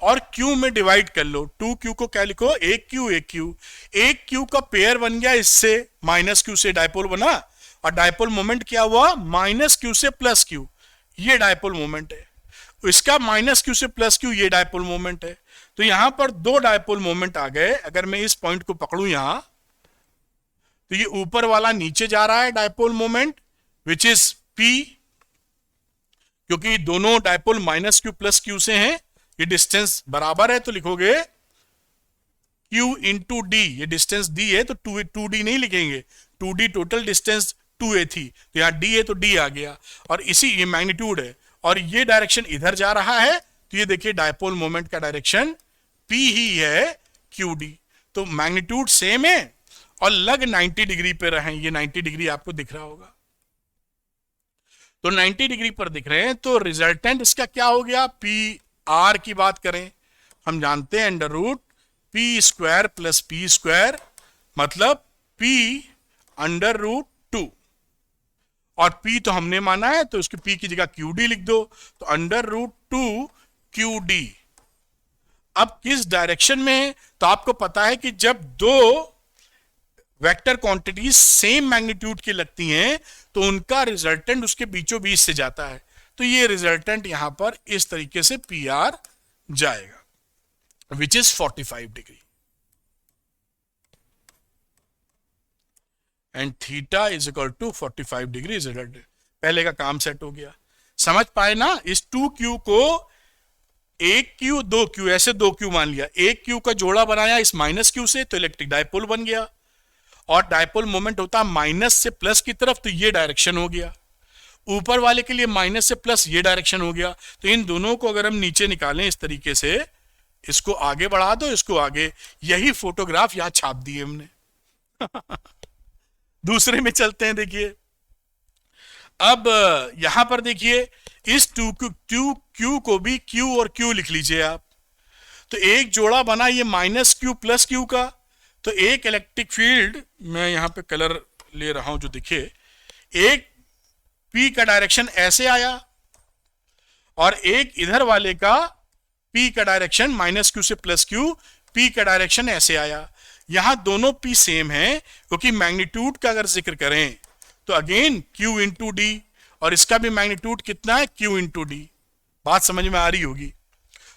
और q में डिवाइड कर लो। 2q को क्या लिखो? एक q का पेयर बन गया इससे, -q से डायपोल बना, और डायपोल मोमेंट क्या हुआ? -q से +q। ये डायपोल मोमेंट है। इसका -q से +q, ये डायपोल मोमेंट है। तो यहां पर 2 डायपोल मोमेंट आ गए। अगर मैं इस पॉइंट को पकड़ूं यहां, तो ये ऊपर वाला नीचे जा रहा है dipole moment which is P, क्योंकि दोनों डायपोल -q +q से हैं। ये डिस्टेंस बराबर है, तो लिखोगे q इंटू डी। ये डिस्टेंस d है तो 2d नहीं लिखेंगे, 2d टोटल डिस्टेंस 2a थी, तो यहां d है तो d आ गया। और इसी ये मैग्नीट्यूड है, और ये डायरेक्शन इधर जा रहा है, तो ये देखिए डायपोल मोमेंट का डायरेक्शन p ही है qd। तो मैग्नीट्यूड सेम है और लग 90 डिग्री पे रहे। ये 90 डिग्री आपको दिख रहा होगा, तो 90 डिग्री पर दिख रहे हैं। तो रिजल्टेंट इसका क्या हो गया? पी आर की बात करें, हम जानते हैं √p² + p² मतलब p √2, और p तो हमने माना है, तो उसकी p की जगह qd लिख दो, तो √2 qd। अब किस डायरेक्शन में? तो आपको पता है कि जब दो वेक्टर क्वांटिटीज सेम मैग्नीट्यूड की लगती हैं तो उनका रिजल्टेंट उसके बीचों बीच से जाता है। तो ये रिजल्टेंट यहां पर इस तरीके से पी आर जाएगा, which is 45 degree, and theta is equal to 45 degree. Result पहले का काम सेट हो गया। समझ पाए ना? इस 2q को 1q 2q ऐसे 2q मान लिया, 1q का जोड़ा बनाया इस -q से, तो इलेक्ट्रिक डायपोल बन गया। और डायपोल मोमेंट होता माइनस से प्लस की तरफ, तो ये डायरेक्शन हो गया। ऊपर वाले के लिए माइनस से प्लस, ये डायरेक्शन हो गया। तो इन दोनों को अगर हम नीचे निकालें इस तरीके से, इसको आगे बढ़ा दो, इसको आगे, यही फोटोग्राफ यहां छाप दिए हमने। दूसरे में चलते हैं। देखिए अब यहां पर देखिए, इस 2q को भी q और q लिख लीजिए आप। तो एक जोड़ा बना ये -q + q का, तो एक इलेक्ट्रिक फील्ड, मैं यहां पे कलर ले रहा हूं जो दिखे, एक P का डायरेक्शन ऐसे आया और एक इधर वाले का P का डायरेक्शन -q से +q, P का डायरेक्शन ऐसे आया। यहां दोनों P सेम है, क्योंकि मैग्नीट्यूड का अगर जिक्र करें तो अगेन q इंटू डी, और इसका भी मैग्नीट्यूड कितना है? q into D. बात समझ में आ रही होगी।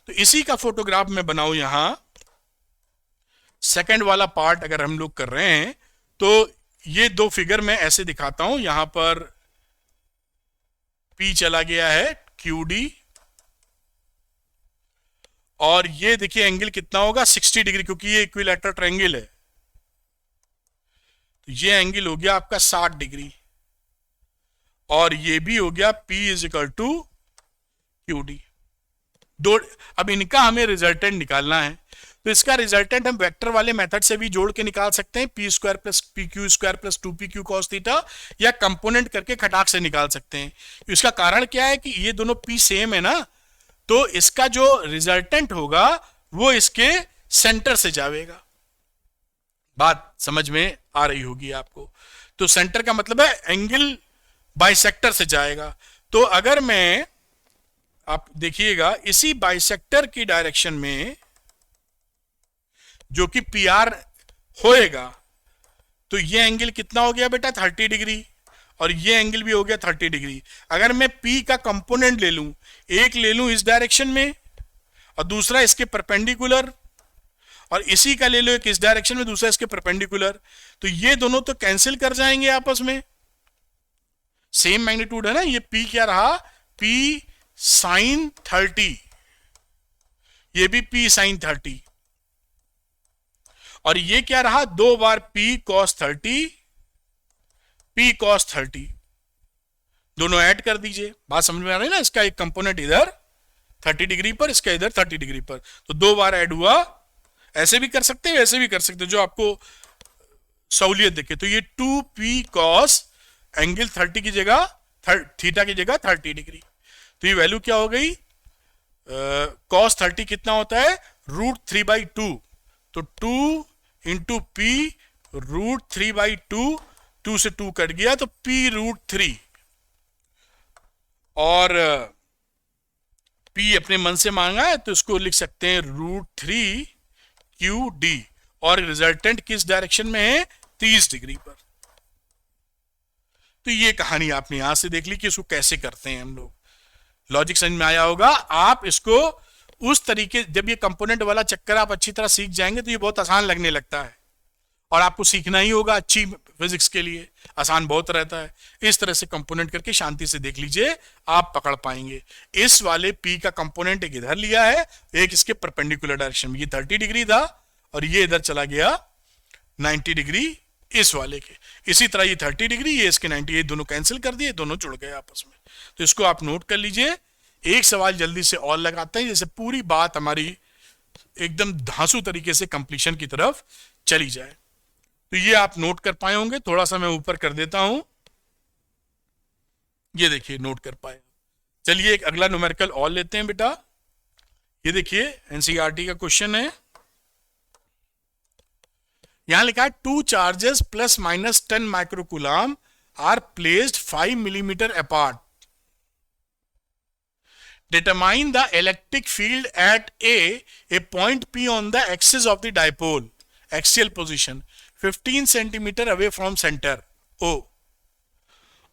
तो इसी का फोटोग्राफ मैं बनाऊं यहां, सेकंड वाला पार्ट अगर हम लोग कर रहे हैं, तो ये दो फिगर मैं ऐसे दिखाता हूं। यहां पर P चला गया है QD, और ये देखिए एंगल कितना होगा? 60 डिग्री, क्योंकि ये इक्विलैटरल ट्रायंगल है। तो ये एंगल हो गया आपका 60 डिग्री, और ये भी हो गया P = QD। दो, अब इनका हमें रिजल्टेंट निकालना है, तो इसका रिजल्टेंट हम वेक्टर वाले मेथड से भी जोड़ के निकाल सकते हैं, P square plus P Q square plus 2pq cos theta, या कंपोनेंट करके खटाक से निकाल सकते हैं। इसका कारण क्या है कि ये दोनों पी सेम है ना, तो इसका जो रिजल्टेंट होगा वो इसके सेंटर से जाएगा। बात समझ में आ रही होगी आपको। तो सेंटर का मतलब है एंगल बाइसेक्टर से जाएगा। तो अगर मैं, आप देखिएगा इसी बाइसेक्टर की डायरेक्शन में जो कि पी आर होएगा, तो ये एंगल कितना हो गया बेटा 30 डिग्री, और ये एंगल भी हो गया 30 डिग्री। अगर मैं पी का कंपोनेंट ले लूं, एक ले लूं इस डायरेक्शन में और दूसरा इसके परपेंडिकुलर, और इसी का ले लो एक इस डायरेक्शन में दूसरा इसके परपेंडिकुलर, तो ये दोनों तो कैंसिल कर जाएंगे आपस में, सेम मैग्नीट्यूड है ना। ये पी क्या रहा, पी साइन 30, ये भी पी साइन 30, और ये क्या रहा, दो बार पी कॉस 30, पी कॉस 30, दोनों ऐड कर दीजिए। बात समझ में आ रही है ना। इसका एक कंपोनेंट इधर 30 डिग्री पर, इसका इधर 30 डिग्री पर, तो दो बार ऐड हुआ। ऐसे भी कर सकते हैं, ऐसे भी कर सकते हैं, जो आपको सहूलियत देखे। तो ये 2p कॉस एंगल 30 की जगह, थीटा की जगह 30 डिग्री, तो ये वैल्यू क्या हो गई, कॉस 30 कितना होता है, √3/2, तो 2 इंटू पी √3/2, 2 से 2 कट गया तो p√3, और p अपने मन से मांगा है तो इसको लिख सकते हैं √3QD, और रिजल्टेंट किस डायरेक्शन में है, 30 डिग्री पर। तो ये कहानी आपने यहां से देख ली कि इसको कैसे करते हैं हम लोग। लॉजिक समझ में आया होगा। आप इसको उस तरीके, जब ये कंपोनेंट वाला चक्कर आप अच्छी तरह सीख जाएंगे तो ये बहुत आसान लगने लगता है, और आपको सीखना ही होगा अच्छी फिजिक्स के लिए, आसान बहुत रहता है। इस तरह से कंपोनेंट करके शांति से देख लीजिए, आप पकड़ पाएंगे। इस वाले पी का कंपोनेंट एक इधर लिया है, एक इसके परपेंडिकुलर डायरेक्शन में, ये 30 डिग्री था और ये इधर चला गया 90 डिग्री इस वाले के। इसी तरह ये 30 डिग्री, ये इसके 90, ये दोनों कैंसिल कर दिए, दोनों जुड़ गए आपस में। तो इसको आप नोट कर लीजिए। एक सवाल जल्दी से और लगाते हैं, जैसे पूरी बात हमारी एकदम धांसू तरीके से कंप्लीशन की तरफ चली जाए। तो ये आप नोट कर पाए होंगे, थोड़ा सा मैं ऊपर कर देता हूं, ये देखिए नोट कर पाए। चलिए एक अगला न्यूमेरिकल और लेते हैं बेटा। ये देखिए एनसीईआरटी का क्वेश्चन है, यहां लिखा है 2 charges plus minus 10 microcoulomb are placed 5 millimetre apart. Determine the electric field at a point P on the axis of the dipole, axial position 15 centimeter away from center O,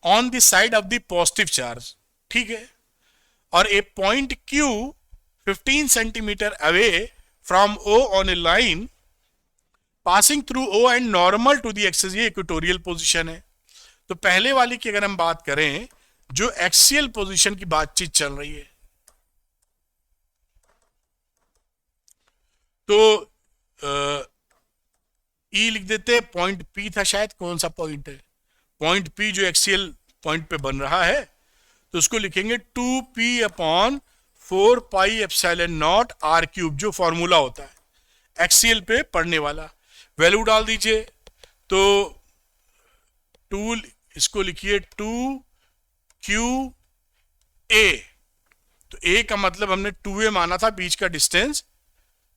on the side of the positive charge। ठीक है, और a point Q 15 centimeter away from O on a line passing through O and normal to the axis, ये equatorial position है। तो पहले वाली की अगर हम बात करें, जो एक्सियल पोजिशन की बातचीत चल रही है, तो ई लिख देते हैं, पॉइंट पी था शायद, कौन सा पॉइंट है, पॉइंट पी जो एक्सियल पॉइंट पे बन रहा है, तो उसको लिखेंगे 2p/4πε0 r³, जो फॉर्मूला होता है एक्सियल पे पढ़ने वाला। वैल्यू डाल दीजिए, तो 2, इसको लिखिए 2QA, तो A का मतलब हमने 2A माना था, बीच का डिस्टेंस,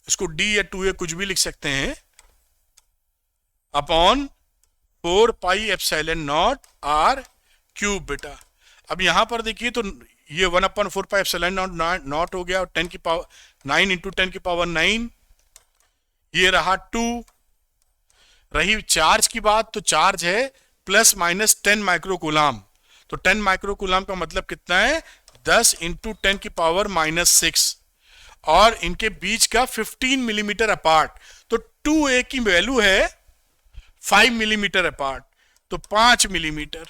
इसको D या 2A कुछ भी लिख सकते हैं, अपॉन 4πε0 r³ बेटा। अब यहां पर देखिए, तो ये 1/4πε0 हो गया, और 10 की पावर 9 इंटू 10 की पावर 9, ये रहा 2। रही चार्ज की बात, तो चार्ज है प्लस माइनस 10 माइक्रोकूलम, तो 10 माइक्रोकूलम का मतलब कितना है, 10 इंटू 10 की पावर -6, और इनके बीच का 15 मिलीमीटर अपार्ट, तो 2A की वैल्यू है 5 मिलीमीटर अपार्ट, तो 5 मिलीमीटर,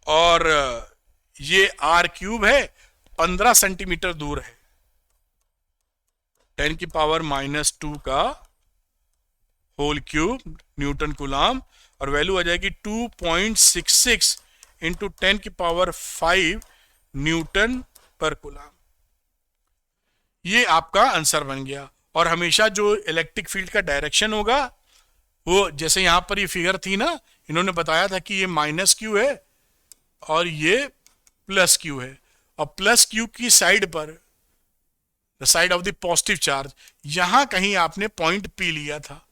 और ये r³ है 15 सेंटीमीटर दूर है, 10 की पावर -2 का होल क्यूब न्यूटन कूलम, और वैल्यू आ जाएगी 2.66 इंटू 10 की पावर 5 न्यूटन पर कूलम। ये आपका आंसर बन गया। और हमेशा जो इलेक्ट्रिक फील्ड का डायरेक्शन होगा वो, जैसे यहां पर ये फिगर थी ना, इन्होंने बताया था कि ये माइनस क्यू है और ये प्लस क्यू है, और प्लस क्यू की साइड पर, the side of the positive charge, यहां कहीं आपने पॉइंट पी लिया था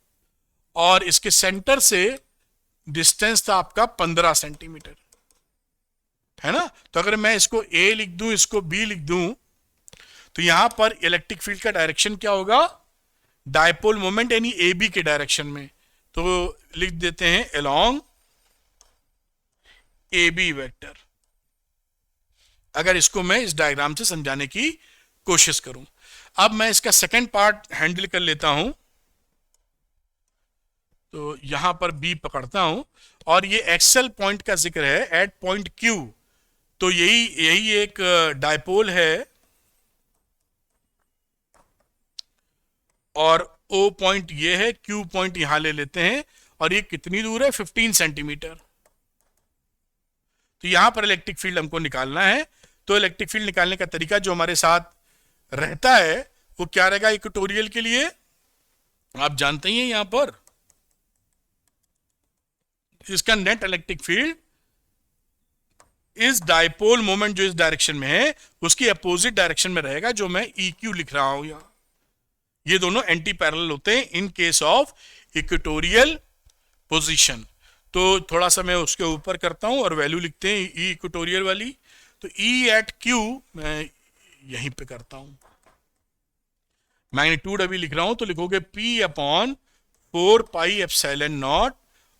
और इसके सेंटर से डिस्टेंस था आपका 15 सेंटीमीटर, है ना। तो अगर मैं इसको ए लिख दूं, इसको बी लिख दूं, तो यहां पर इलेक्ट्रिक फील्ड का डायरेक्शन क्या होगा, डायपोल मोमेंट यानी ए बी के डायरेक्शन में। तो लिख देते हैं अलोंग ए बी वेक्टर। अगर इसको मैं इस डायग्राम से समझाने की कोशिश करूं, अब मैं इसका सेकंड पार्ट हैंडल कर लेता हूं। तो यहां पर बी पकड़ता हूं और ये एक्सेल पॉइंट का जिक्र है एट पॉइंट क्यू। तो यही एक डायपोल है और ओ पॉइंट ये है, क्यू पॉइंट यहां ले लेते हैं, और ये कितनी दूर है, 15 सेंटीमीटर। तो यहां पर इलेक्ट्रिक फील्ड हमको निकालना है। तो इलेक्ट्रिक फील्ड निकालने का तरीका जो हमारे साथ रहता है वो क्या रहेगा, इक्वेटोरियल के लिए आप जानते ही हैं, यहां पर इसका नेट इलेक्ट्रिक फील्ड इस डायपोल मोमेंट जो इस डायरेक्शन में है उसकी अपोजिट डायरेक्शन में रहेगा, जो मैं ई क्यू लिख रहा हूं यहां। ये दोनों एंटी पैरेलल होते हैं in case of equatorial position. तो थोड़ा सा मैं उसके ऊपर करता हूं और वैल्यू लिखते हैं ई इक्वेटोरियल वाली। तो ई एट क्यू मैं यहीं पे करता हूं, मैग्नीट्यूड अभी लिख रहा हूं, तो लिखोगे P upon 4 pi epsilon naught,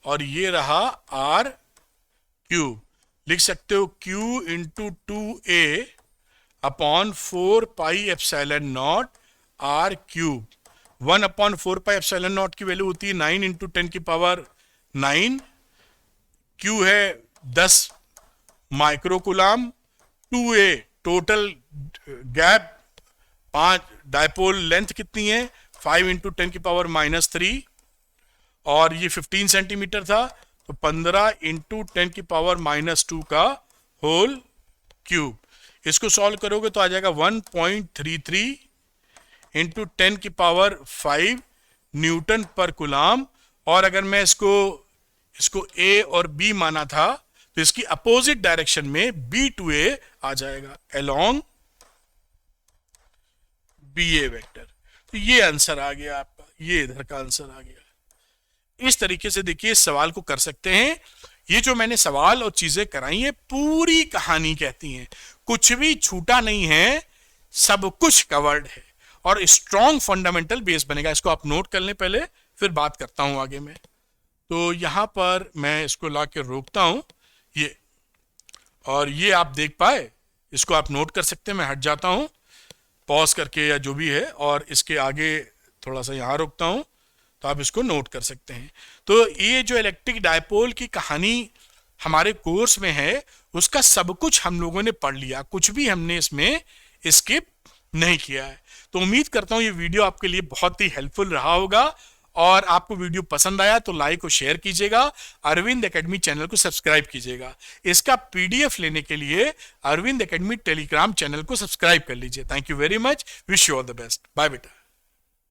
और ये रहा आर क्यूब। लिख सकते हो Q into 2A upon 4 pi epsilon naught r cube. 1 upon 4 pi epsilon naught की वैल्यू होती है 9 इंटू 10 की पावर 9। Q है 10 microcoulomb. 2A total gap 5, dipole length कितनी है 5 इंटू 10 की पावर -3, और ये 15 सेंटीमीटर था, तो 15 इंटू 10 की पावर -2 का होल क्यूब। इसको सॉल्व करोगे तो आ जाएगा 1.33 इंटू 10 की पावर 5 न्यूटन पर कुलाम। और अगर मैं इसको ए और बी माना था तो इसकी अपोजिट डायरेक्शन में बी टू ए आ जाएगा अलोंग बी ए वेक्टर। तो ये आंसर आ गया आपका, ये इधर का आंसर आ गया। इस तरीके से देखिए इस सवाल को कर सकते हैं। ये जो मैंने सवाल और चीजें कराई है पूरी कहानी कहती हैं, कुछ भी छूटा नहीं है, सब कुछ कवर्ड है और स्ट्रॉन्ग फंडामेंटल बेस बनेगा। इसको आप नोट कर लें पहले, फिर बात करता हूं आगे में। तो यहां पर मैं इसको ला के रोकता हूं ये, और ये आप देख पाए, इसको आप नोट कर सकते हैं। मैं हट जाता हूं पॉज करके या जो भी है, और इसके आगे थोड़ा सा यहां रोकता हूं तो आप इसको नोट कर सकते हैं। तो ये जो इलेक्ट्रिक डायपोल की कहानी हमारे कोर्स में है उसका सब कुछ हम लोगों ने पढ़ लिया, कुछ भी हमने इसमें स्किप नहीं किया है। तो उम्मीद करता हूं ये वीडियो आपके लिए बहुत ही हेल्पफुल रहा होगा, और आपको वीडियो पसंद आया तो लाइक और शेयर कीजिएगा। अरविंद एकेडमी चैनल को सब्सक्राइब कीजिएगा। इसका पीडीएफ लेने के लिए अरविंद एकेडमी टेलीग्राम चैनल को सब्सक्राइब कर लीजिए। Thank you very much, wish you all the best, bye बेटा।